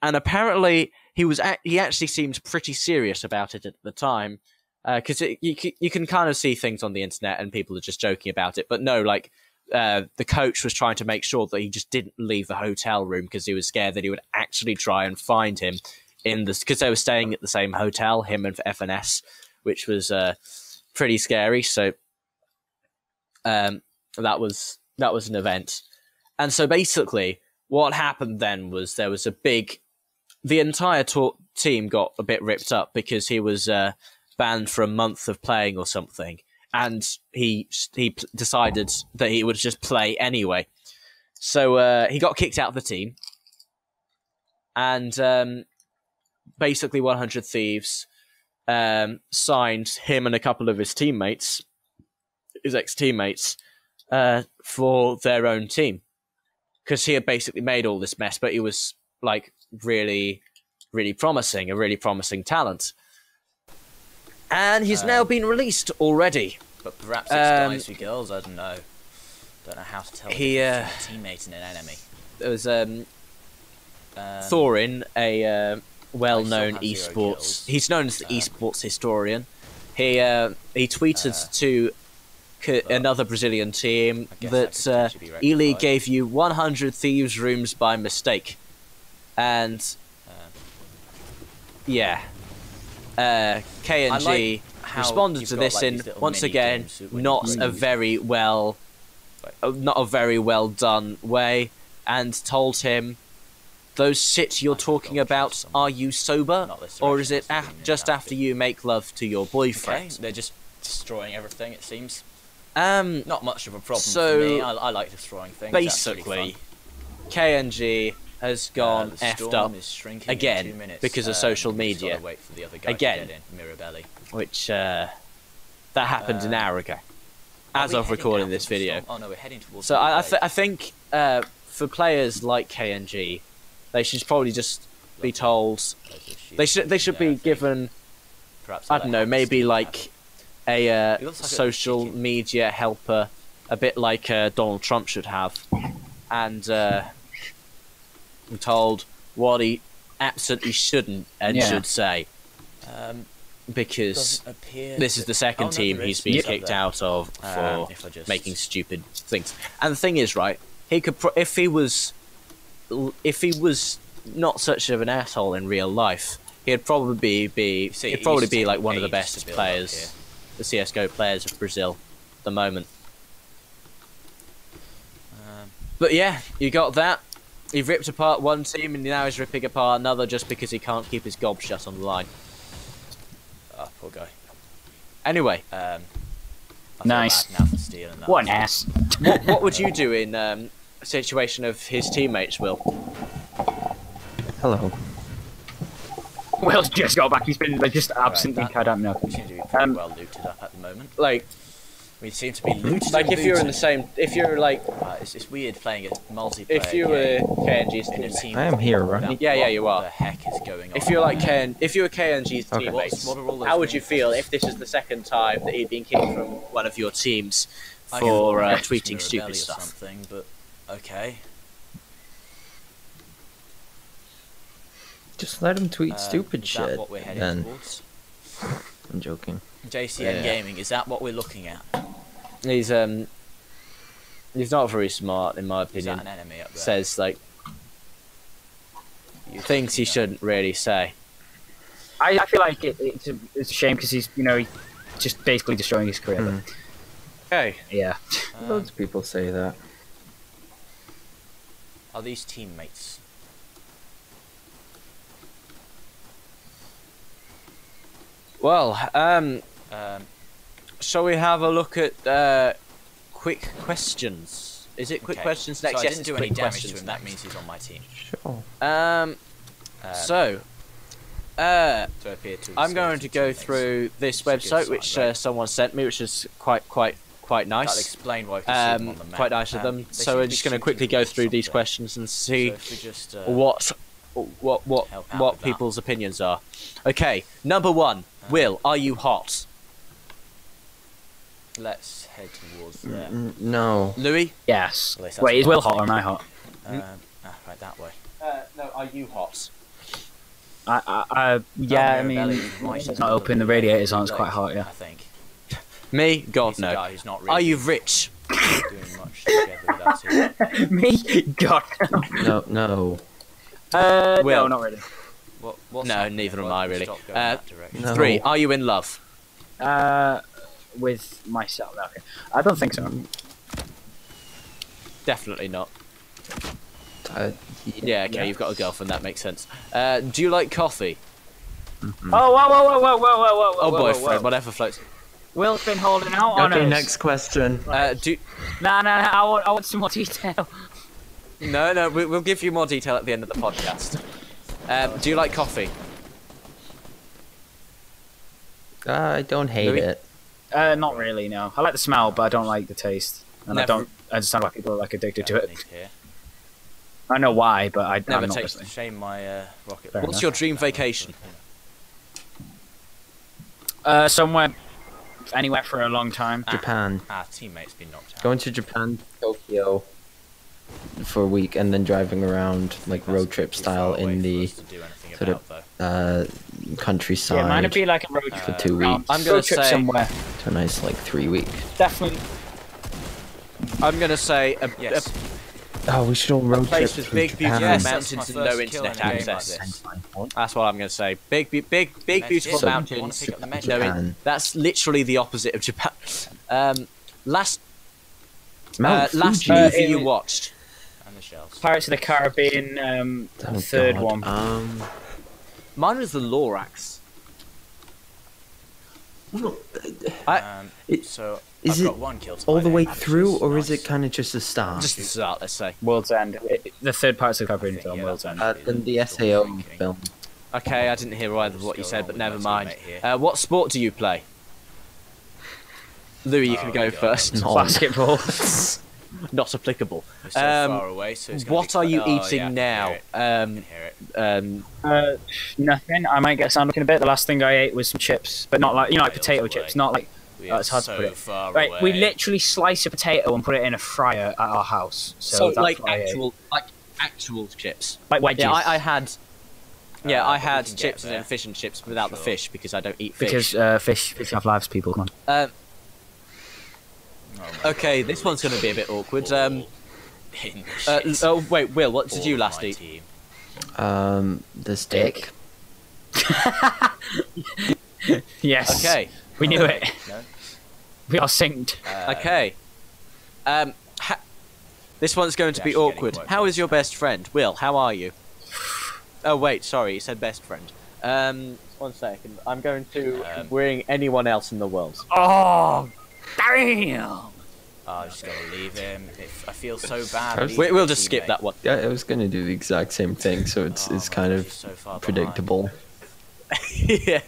Speaker 1: apparently he actually seemed pretty serious about it at the time. Because you can kind of see things on the internet and people are just joking about it. But no, like, the coach was trying to make sure that he just didn't leave the hotel room because he was scared that he would actually try and find him because they were staying at the same hotel, him and FNS, which was pretty scary. So that was an event. And so basically what happened then was there was the entire team got a bit ripped up because he was... banned for a month of playing or something, and he decided that he would just play anyway. So he got kicked out of the team, and basically 100 Thieves signed him and a couple of his teammates, his ex-teammates, for their own team, because he had basically made all this mess, but he was like really, really promising, a really promising talent. And he's now been released already.
Speaker 4: But perhaps it's guys for girls, I don't know. Don't know how to tell between a teammate and an enemy.
Speaker 1: There was Thorin, a well-known esports... He's known as the esports historian. He tweeted to another Brazilian team that E-League gave you 100 Thieves rooms by mistake. And... yeah. KNG responded to this in, once again, not a very well not a very well done way, and told him, "Those shit you're talking about, are you sober, or is it just after you make love to your boyfriend?"
Speaker 4: Okay, they're just destroying everything. It seems.
Speaker 1: Not
Speaker 4: much of a problem
Speaker 1: so
Speaker 4: for me. I like destroying things.
Speaker 1: basically, KNG has gone effed up again
Speaker 4: in 2 minutes.
Speaker 1: because of social media.
Speaker 4: Wait for the other guy
Speaker 1: Again.
Speaker 4: to get in, Mirabelli.
Speaker 1: Which that happened an hour ago, as of recording this video.
Speaker 4: Oh no, we're heading towards.
Speaker 1: So I think for players like KNG, they should probably just be told they should be given, I don't know, maybe like a social media helper, a bit like Donald Trump should have, and be told what he absolutely shouldn't and should say, because this is the second team he's been kicked out of for making stupid things. And the thing is, right, he could if he was not such of an asshole in real life, he'd probably be like one of the best players, the CS:GO players of Brazil at the moment. But yeah, you got that. He ripped apart one team and now he's ripping apart another just because he can't keep his gob shut on the line.
Speaker 4: Oh, poor guy.
Speaker 1: Anyway,
Speaker 4: I feel
Speaker 3: Nice.
Speaker 4: bad now for stealing that.
Speaker 3: What an ass.
Speaker 1: what would you do in a situation of his teammates, Will?
Speaker 2: Hello.
Speaker 3: Will's just got back. He's been just absent.
Speaker 4: Right,
Speaker 3: I don't know.
Speaker 4: We seem to be pretty well looted up at the moment.
Speaker 1: Like
Speaker 4: We seem to be looted.
Speaker 1: if you're in the
Speaker 4: looted.
Speaker 1: same, if you're like,
Speaker 4: It's weird playing a multiplayer
Speaker 1: if you were
Speaker 4: game
Speaker 1: KNG's
Speaker 4: in a
Speaker 1: teammate.
Speaker 4: team.
Speaker 2: I am here, right?
Speaker 1: Yeah, you are.
Speaker 4: What the heck is going on?
Speaker 1: If you're like if you were KNG's
Speaker 2: Okay.
Speaker 1: teammates,
Speaker 4: What are all those
Speaker 1: how would you
Speaker 4: names?
Speaker 1: feel if this is the second time that he'd been kicked from one of your teams
Speaker 4: I
Speaker 1: for
Speaker 4: can guess
Speaker 1: tweeting
Speaker 4: Mirabelli
Speaker 1: stupid
Speaker 4: or
Speaker 1: stuff?
Speaker 4: something, but okay.
Speaker 2: Just let him tweet stupid
Speaker 4: Is that
Speaker 2: shit.
Speaker 4: what we're heading
Speaker 2: Then
Speaker 4: towards?
Speaker 2: I'm joking.
Speaker 4: JCN
Speaker 1: Yeah.
Speaker 4: Gaming, is that what we're looking at?
Speaker 1: He's not very smart in my
Speaker 4: Is that
Speaker 1: opinion.
Speaker 4: an enemy up there?
Speaker 1: Says like things he shouldn't really say.
Speaker 3: I feel like it's a shame because he's just basically destroying his career.
Speaker 2: Hmm.
Speaker 1: Okay.
Speaker 3: Yeah.
Speaker 2: Loads of people say that.
Speaker 4: Are these teammates?
Speaker 1: Well, shall we have a look at quick questions? Is it quick
Speaker 4: Okay.
Speaker 1: questions next?
Speaker 4: So I
Speaker 1: Yes,
Speaker 4: didn't
Speaker 1: it's
Speaker 4: do any
Speaker 1: quick
Speaker 4: damage to
Speaker 1: questions
Speaker 4: him. That
Speaker 1: next.
Speaker 4: means he's on my team.
Speaker 2: Sure.
Speaker 1: So,
Speaker 4: So I appear to
Speaker 1: I'm going to go through this
Speaker 4: It's a good
Speaker 1: website
Speaker 4: sign,
Speaker 1: which
Speaker 4: right?
Speaker 1: someone sent me, which is quite
Speaker 4: That'll
Speaker 1: nice.
Speaker 4: explain why we can see them on the map.
Speaker 1: Quite nice of them.
Speaker 4: They
Speaker 1: So
Speaker 4: seem
Speaker 1: we're
Speaker 4: to be
Speaker 1: just going to
Speaker 4: shooting
Speaker 1: quickly go
Speaker 4: towards
Speaker 1: through these
Speaker 4: something.
Speaker 1: questions and
Speaker 4: So
Speaker 1: see
Speaker 4: if we just,
Speaker 1: what
Speaker 4: help out
Speaker 1: what
Speaker 4: with
Speaker 1: people's opinions are. Okay, number one. Will, are you hot?
Speaker 4: let's head towards there.
Speaker 2: No.
Speaker 1: Louis?
Speaker 3: Yes.
Speaker 4: At least that's
Speaker 3: Wait, is
Speaker 4: what
Speaker 3: Will
Speaker 4: I
Speaker 3: hot or
Speaker 4: think.
Speaker 3: am I hot?
Speaker 4: Right that way.
Speaker 1: No, are you hot?
Speaker 3: Yeah, I
Speaker 4: Mirabelli
Speaker 3: mean,
Speaker 4: might
Speaker 3: it's not open. The radiators on. It's
Speaker 4: like,
Speaker 3: quite hot. Yeah.
Speaker 4: I think.
Speaker 1: Me? God,
Speaker 4: He's a
Speaker 1: no.
Speaker 4: guy who's not
Speaker 1: Are
Speaker 4: really
Speaker 1: you rich?
Speaker 4: doing much together with that team.
Speaker 3: Me? God.
Speaker 2: No.
Speaker 3: No,
Speaker 1: Will.
Speaker 3: not really.
Speaker 4: What's
Speaker 1: No,
Speaker 4: happening?
Speaker 1: neither am
Speaker 4: Why
Speaker 1: I,
Speaker 4: don't we
Speaker 1: really.
Speaker 4: stop going that direction?
Speaker 2: No.
Speaker 1: 3. Are you in love?
Speaker 3: With myself. Okay. I don't think so.
Speaker 1: Definitely not.
Speaker 2: Uh,
Speaker 1: Yeah, okay, you've got a girlfriend, that makes sense. Do you like coffee?
Speaker 3: Oh, whoa.
Speaker 1: Oh, boyfriend, whatever floats.
Speaker 3: Will's been holding out on
Speaker 2: Okay,
Speaker 3: us.
Speaker 2: next question.
Speaker 3: Nah, I want some more detail.
Speaker 1: No, we'll give you more detail at the end of the podcast. Do you like coffee?
Speaker 2: I don't hate
Speaker 1: Louis?
Speaker 2: it.
Speaker 3: Not really, no. I like the smell, but I don't like the taste. And I
Speaker 1: Never-
Speaker 3: don't understand why people are like addicted to it.
Speaker 4: Here.
Speaker 3: I know why, but I'm
Speaker 1: Never
Speaker 3: not
Speaker 1: tastes
Speaker 3: personally.
Speaker 4: Shame my rocket.
Speaker 3: Fair
Speaker 1: What's
Speaker 3: enough.
Speaker 1: your dream vacation?
Speaker 3: Somewhere, anywhere for a long time.
Speaker 2: Japan.
Speaker 4: Our teammate's been knocked out.
Speaker 2: Going to Japan, Tokyo for a week, and then driving around like road trip style in the sort of countryside
Speaker 3: Yeah, mine would be like a road
Speaker 2: for
Speaker 3: trip.
Speaker 2: 2 weeks.
Speaker 1: I'm gonna
Speaker 3: road trip
Speaker 1: say-
Speaker 3: somewhere.
Speaker 2: to a nice like 3 week.
Speaker 3: Definitely.
Speaker 1: I'm going to say
Speaker 4: Yes.
Speaker 2: Oh, we should all road trip
Speaker 1: place with
Speaker 2: through
Speaker 1: big,
Speaker 2: Japan.
Speaker 1: beautiful
Speaker 4: Yes,
Speaker 1: mountains
Speaker 4: that's
Speaker 1: and
Speaker 4: my
Speaker 1: no
Speaker 4: first kill
Speaker 1: internet
Speaker 4: in a game like
Speaker 1: access.
Speaker 4: this.
Speaker 1: That's what I'm going to say. Big, beautiful
Speaker 2: So-
Speaker 1: mountains.
Speaker 4: Pick up the medal.
Speaker 1: No,
Speaker 2: Japan.
Speaker 1: that's literally the opposite of Japan. Last
Speaker 2: Mount
Speaker 1: last
Speaker 2: Fuji.
Speaker 1: movie you watched.
Speaker 4: And the shells.
Speaker 3: Pirates of the Caribbean,
Speaker 2: Oh,
Speaker 3: the third
Speaker 2: God.
Speaker 3: one.
Speaker 1: Mine was the Lorax.
Speaker 4: So
Speaker 2: is
Speaker 4: I've
Speaker 2: it
Speaker 4: got one kill to
Speaker 2: all
Speaker 4: my
Speaker 2: the way
Speaker 4: name, which
Speaker 2: through,
Speaker 4: is
Speaker 2: or is
Speaker 4: nice.
Speaker 2: it kind of just a start?
Speaker 1: Just the start, let's say.
Speaker 3: World's End. The third Pirates of the Caribbean
Speaker 4: think,
Speaker 3: film,
Speaker 4: yeah,
Speaker 3: World's
Speaker 4: that's
Speaker 3: End.
Speaker 2: Then the SAO film.
Speaker 1: Okay, I didn't hear either of what you
Speaker 4: Still
Speaker 1: said,
Speaker 4: on
Speaker 1: but
Speaker 4: with my
Speaker 1: never mind.
Speaker 4: teammate here.
Speaker 1: What sport do you play? Louis, you can go
Speaker 4: God.
Speaker 1: first.
Speaker 2: No.
Speaker 3: Basketball.
Speaker 1: Not applicable.
Speaker 4: We're so far away, so it's gonna
Speaker 1: What
Speaker 4: be
Speaker 1: are you
Speaker 4: quite-
Speaker 1: eating
Speaker 4: yeah, I
Speaker 1: now?
Speaker 4: can hear it.
Speaker 3: Nothing. I might get sound looking a bit. The last thing I ate was some chips, but not like, you know, like
Speaker 4: Miles
Speaker 3: potato
Speaker 4: away.
Speaker 3: chips, not like.
Speaker 4: We
Speaker 3: Oh,
Speaker 4: are
Speaker 3: it's hard
Speaker 4: so
Speaker 3: to put it.
Speaker 4: far
Speaker 3: Right,
Speaker 4: away.
Speaker 3: we literally slice a potato and put it in a fryer at our house. So,
Speaker 1: So
Speaker 3: that's
Speaker 1: like
Speaker 3: what I ate.
Speaker 1: actual chips.
Speaker 3: Like wedges.
Speaker 1: Yeah, I had. Yeah, I
Speaker 4: but we
Speaker 1: had
Speaker 4: can get
Speaker 1: chips
Speaker 4: there.
Speaker 1: and fish and chips without the
Speaker 4: Sure.
Speaker 1: fish because I don't eat fish.
Speaker 3: because fish have lives. People, come on.
Speaker 4: Oh my
Speaker 1: Okay,
Speaker 4: God,
Speaker 1: this one's going to be a bit awkward.
Speaker 4: in the shit.
Speaker 1: Oh wait, Will, what did
Speaker 4: All
Speaker 1: you
Speaker 4: of
Speaker 1: last
Speaker 4: my
Speaker 1: eat?
Speaker 4: team.
Speaker 2: The stick.
Speaker 3: Yes.
Speaker 1: Okay,
Speaker 3: We knew it.
Speaker 4: No?
Speaker 3: We are synced.
Speaker 1: okay. This one's going to be
Speaker 4: actually getting
Speaker 1: awkward.
Speaker 4: quite
Speaker 1: How is your best friend? Will, how are you? Oh wait, sorry, you said best friend. 1 second. I'm going to bring anyone else in the world.
Speaker 3: Oh, damn!
Speaker 4: Oh, I just gotta leave him. I feel so bad.
Speaker 2: We'll
Speaker 4: leaving
Speaker 1: We'll
Speaker 4: my
Speaker 1: just skip
Speaker 4: teammate.
Speaker 1: that one.
Speaker 2: Yeah, I was gonna do the exact same thing, so it's
Speaker 4: Oh,
Speaker 2: kind
Speaker 4: man,
Speaker 2: of
Speaker 4: he's so far behind.
Speaker 2: predictable.
Speaker 1: Yeah.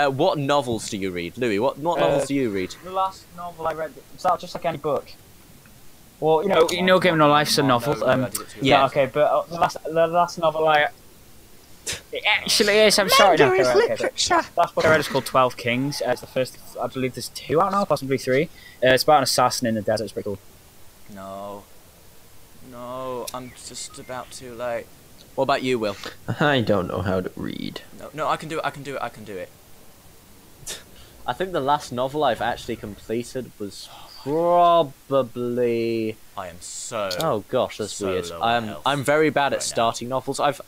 Speaker 1: What novels do you read, Louis? What novels do you read?
Speaker 3: The last novel I read was that just like any book. Well, you know, Game No Life's a novel.
Speaker 4: No, I did it too
Speaker 1: yeah.
Speaker 4: fast.
Speaker 3: Okay, but the last novel I. It actually is. I'm sorry. No, okay. Last book I read is called 12 Kings. It's the first. I believe there's 2 out now, possibly 3. It's about an assassin in the desert. It's pretty cool.
Speaker 4: No. No, I'm just about too late.
Speaker 1: What about you, Will?
Speaker 2: I don't know how to read.
Speaker 4: No, I can do it. I can do it. I can do it.
Speaker 1: I think the last novel I've actually completed was probably.
Speaker 4: I am so.
Speaker 1: Oh gosh, that's
Speaker 4: So
Speaker 1: weird.
Speaker 4: low on health
Speaker 1: I'm very bad at
Speaker 4: right now.
Speaker 1: starting novels. I've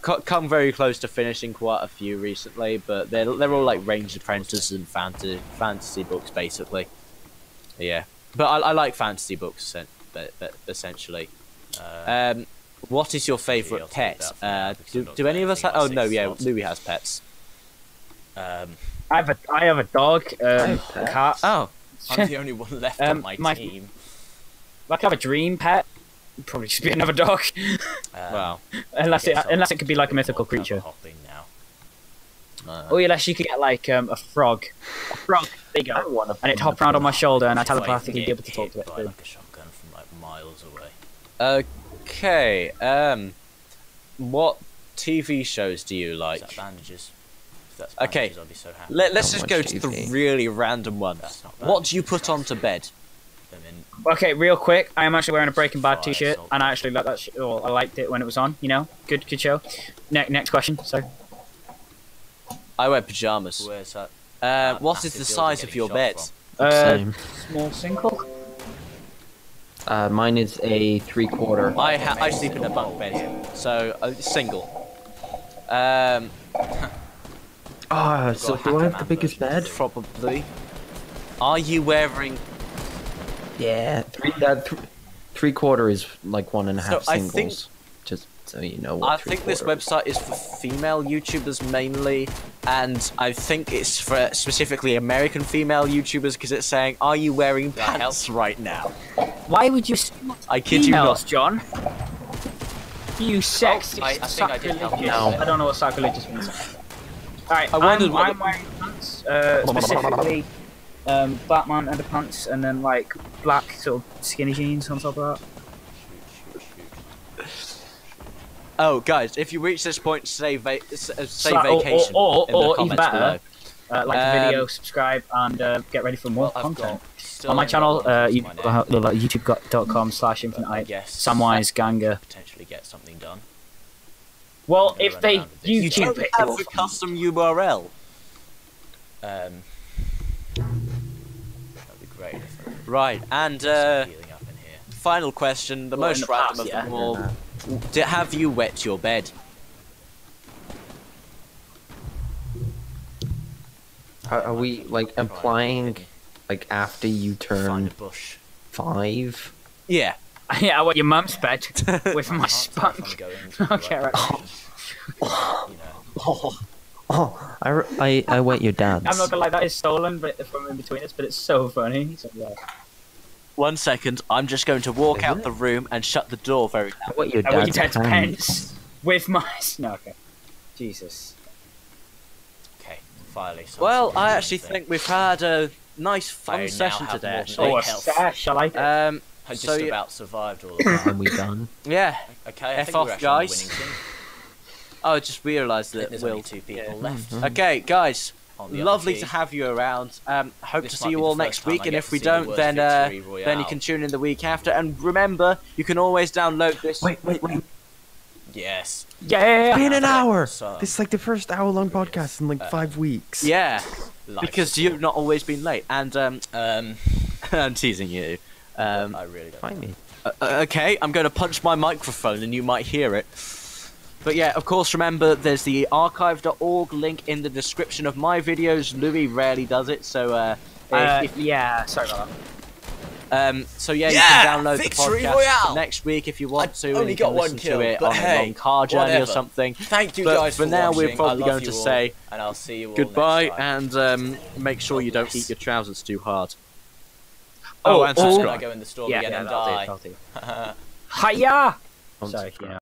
Speaker 1: come very close to finishing quite a few recently, but they're all like Range Apprentice and fantasy books basically. Yeah, but I like fantasy books essentially. What is your favourite
Speaker 4: I'll
Speaker 1: pet?
Speaker 4: take that for now, because I'm not
Speaker 1: Do any of us?
Speaker 4: doing
Speaker 1: Oh
Speaker 4: anything
Speaker 1: no,
Speaker 4: else
Speaker 1: yeah,
Speaker 4: slots.
Speaker 1: Louis has pets.
Speaker 3: I have a dog, a cat.
Speaker 1: Oh,
Speaker 4: I'm the only one left on my team.
Speaker 3: Like I have a dream pet. Probably just be another dog.
Speaker 1: wow.
Speaker 3: unless it could be like a mythical creature.
Speaker 4: Hopping now.
Speaker 3: Or unless you could get like a frog. A frog. There you go. And it'd hop around on my shoulder, and I telepathically be able to talk to it.
Speaker 4: By like a shotgun from like miles away.
Speaker 1: Okay. What TV shows do you
Speaker 4: Is
Speaker 1: like?
Speaker 4: that bandages? If that's
Speaker 1: Okay.
Speaker 4: bandages, I'll be so happy.
Speaker 1: Let's
Speaker 2: Not
Speaker 1: just
Speaker 2: much
Speaker 1: go to the
Speaker 2: TV.
Speaker 1: really random ones.
Speaker 4: That's not bad.
Speaker 1: What do you put on to bed?
Speaker 4: I mean,
Speaker 3: Okay, real quick. I am actually wearing a Breaking Bad
Speaker 4: Fry,
Speaker 3: t-shirt,
Speaker 4: salt.
Speaker 3: and I actually like that. I liked it when it was on. You know, good show. Next question. So,
Speaker 1: I wear pajamas.
Speaker 4: where's that?
Speaker 1: What is
Speaker 4: massive
Speaker 1: the
Speaker 4: building
Speaker 1: size of
Speaker 4: getting
Speaker 1: your
Speaker 4: shot
Speaker 1: bed?
Speaker 4: from?
Speaker 2: Same.
Speaker 3: small single.
Speaker 2: Mine is a 3/4.
Speaker 1: I sleep in a bunk bed, so single.
Speaker 2: So do I have the biggest bed?
Speaker 1: Probably. Are you wearing?
Speaker 2: Yeah, 3/4 is like 1.5
Speaker 1: So I
Speaker 2: singles.
Speaker 1: think-
Speaker 2: Just so you know what.
Speaker 1: I think this
Speaker 2: 3/4
Speaker 1: website is for female YouTubers mainly, and I think it's for specifically American female YouTubers because it's saying, "Are you wearing pants right now?"
Speaker 3: Why would you?
Speaker 1: I kid you
Speaker 3: Females,
Speaker 1: not.
Speaker 3: John. You sexist,
Speaker 4: I think I did help
Speaker 3: sacrilegious.
Speaker 4: you.
Speaker 2: No.
Speaker 3: I don't know what sacrilegious means. Alright,
Speaker 1: I wondered what
Speaker 3: I'm wearing pants, specifically Batman underpants, and then like black sort of skinny jeans on top of that.
Speaker 1: Oh, guys, if you reach this point, say vacation
Speaker 3: Or
Speaker 1: in the
Speaker 3: even
Speaker 1: comments
Speaker 3: better,
Speaker 1: below.
Speaker 3: like the video, subscribe, and get ready for more
Speaker 4: I've
Speaker 3: content.
Speaker 4: got still
Speaker 3: On my channel,
Speaker 4: my name.
Speaker 3: youtube.com/infinite
Speaker 4: Yes.
Speaker 3: Samwise Ganga.
Speaker 4: Potentially get something done.
Speaker 3: Well,
Speaker 4: I'm gonna
Speaker 3: if
Speaker 4: run
Speaker 3: they
Speaker 4: around with this.
Speaker 1: You
Speaker 3: YouTube
Speaker 1: don't
Speaker 3: it,
Speaker 1: have a custom URL.
Speaker 4: That'd be great. If I could
Speaker 1: Right, and
Speaker 4: do some healing up in here.
Speaker 1: final question, the
Speaker 3: Well, in
Speaker 1: most
Speaker 3: the
Speaker 1: random
Speaker 3: past,
Speaker 1: of
Speaker 3: yeah.
Speaker 1: them all. Have you wet your bed?
Speaker 2: Are we like implying like after you
Speaker 4: Find
Speaker 2: turn
Speaker 4: a bush.
Speaker 2: 5?
Speaker 1: Yeah.
Speaker 3: Yeah, I want your mum's bed with my
Speaker 4: I can't tell if I'm
Speaker 3: spunk.
Speaker 4: going to the
Speaker 3: Okay, right.
Speaker 4: you know.
Speaker 2: I went your dad's.
Speaker 3: I'm not gonna lie, that is stolen, but from in between us. But it's so funny. So, yeah.
Speaker 1: 1 second. I'm just going to walk out the room and shut the door very.
Speaker 2: I went your
Speaker 3: I want
Speaker 2: dad's
Speaker 3: your dad's
Speaker 2: pants.
Speaker 3: pence with my. No, okay. Jesus.
Speaker 4: Okay, finally.
Speaker 1: Well, I actually think we've had a nice, fun
Speaker 4: I now
Speaker 1: session
Speaker 4: have
Speaker 1: today.
Speaker 4: more
Speaker 1: Actually.
Speaker 3: Oh, a
Speaker 4: health.
Speaker 3: stash. I like it.
Speaker 4: I just
Speaker 1: so yeah.
Speaker 4: about survived all of that.
Speaker 2: And we done.
Speaker 1: Yeah.
Speaker 4: Okay, I
Speaker 1: F
Speaker 4: think
Speaker 1: off,
Speaker 4: we're actually on the
Speaker 1: guys.
Speaker 4: winning team.
Speaker 1: Oh, I just realised
Speaker 4: I think
Speaker 1: that
Speaker 4: there's
Speaker 1: Will.
Speaker 4: only 2 people left.
Speaker 1: Okay, guys.
Speaker 4: On the
Speaker 1: Lovely
Speaker 4: other
Speaker 1: to
Speaker 4: team.
Speaker 1: have you around. Hope
Speaker 4: This
Speaker 1: to
Speaker 4: might
Speaker 1: see you
Speaker 4: be the
Speaker 1: all
Speaker 4: first
Speaker 1: next
Speaker 4: time
Speaker 1: week,
Speaker 4: I
Speaker 1: and
Speaker 4: get
Speaker 1: if
Speaker 4: to
Speaker 1: we
Speaker 4: see the
Speaker 1: don't,
Speaker 4: worst
Speaker 1: then
Speaker 4: victory
Speaker 1: then
Speaker 4: royale.
Speaker 1: you can tune in the week after. And remember, you can always download this.
Speaker 2: Wait.
Speaker 4: Yes.
Speaker 3: Yeah.
Speaker 2: In an hour!
Speaker 4: So-
Speaker 2: This is like the first hour-long podcast in like 5 weeks.
Speaker 1: Yeah,
Speaker 4: Life
Speaker 1: because
Speaker 4: support.
Speaker 1: you've not always been late, and I'm teasing you.
Speaker 4: I really don't.
Speaker 2: Find me.
Speaker 1: Okay, I'm going to punch my microphone, and you might hear it. But yeah, of course, remember, there's the archive.org link in the description of my videos. Louis rarely does it, so
Speaker 3: Yeah. Sorry about that.
Speaker 1: so yeah, you
Speaker 4: Yeah!
Speaker 1: can download the
Speaker 4: Victory
Speaker 1: podcast
Speaker 4: Royale!
Speaker 1: next week if you want
Speaker 4: I
Speaker 1: to. And
Speaker 4: only
Speaker 1: you
Speaker 4: got
Speaker 1: can
Speaker 4: one
Speaker 1: listen
Speaker 4: kill,
Speaker 1: to it
Speaker 4: but
Speaker 1: on
Speaker 4: hey,
Speaker 1: a long car journey or
Speaker 4: whatever.
Speaker 1: something.
Speaker 4: Thank you
Speaker 1: But
Speaker 4: guys
Speaker 1: for now,
Speaker 4: watching.
Speaker 1: we're probably
Speaker 4: I love
Speaker 1: going
Speaker 4: you
Speaker 1: to
Speaker 4: all,
Speaker 1: say
Speaker 4: and I'll see you all
Speaker 1: goodbye,
Speaker 4: next time.
Speaker 1: and make sure you don't
Speaker 4: bless.
Speaker 1: eat your trousers too hard.
Speaker 3: Oh,
Speaker 1: And
Speaker 4: And then I
Speaker 1: subscribe.
Speaker 4: go in the storm
Speaker 3: Yeah,
Speaker 4: again
Speaker 3: yeah,
Speaker 4: and
Speaker 3: that'll
Speaker 4: die.
Speaker 3: do. Hiya!
Speaker 2: Don't
Speaker 3: Sorry,
Speaker 2: subscribe.
Speaker 3: yeah.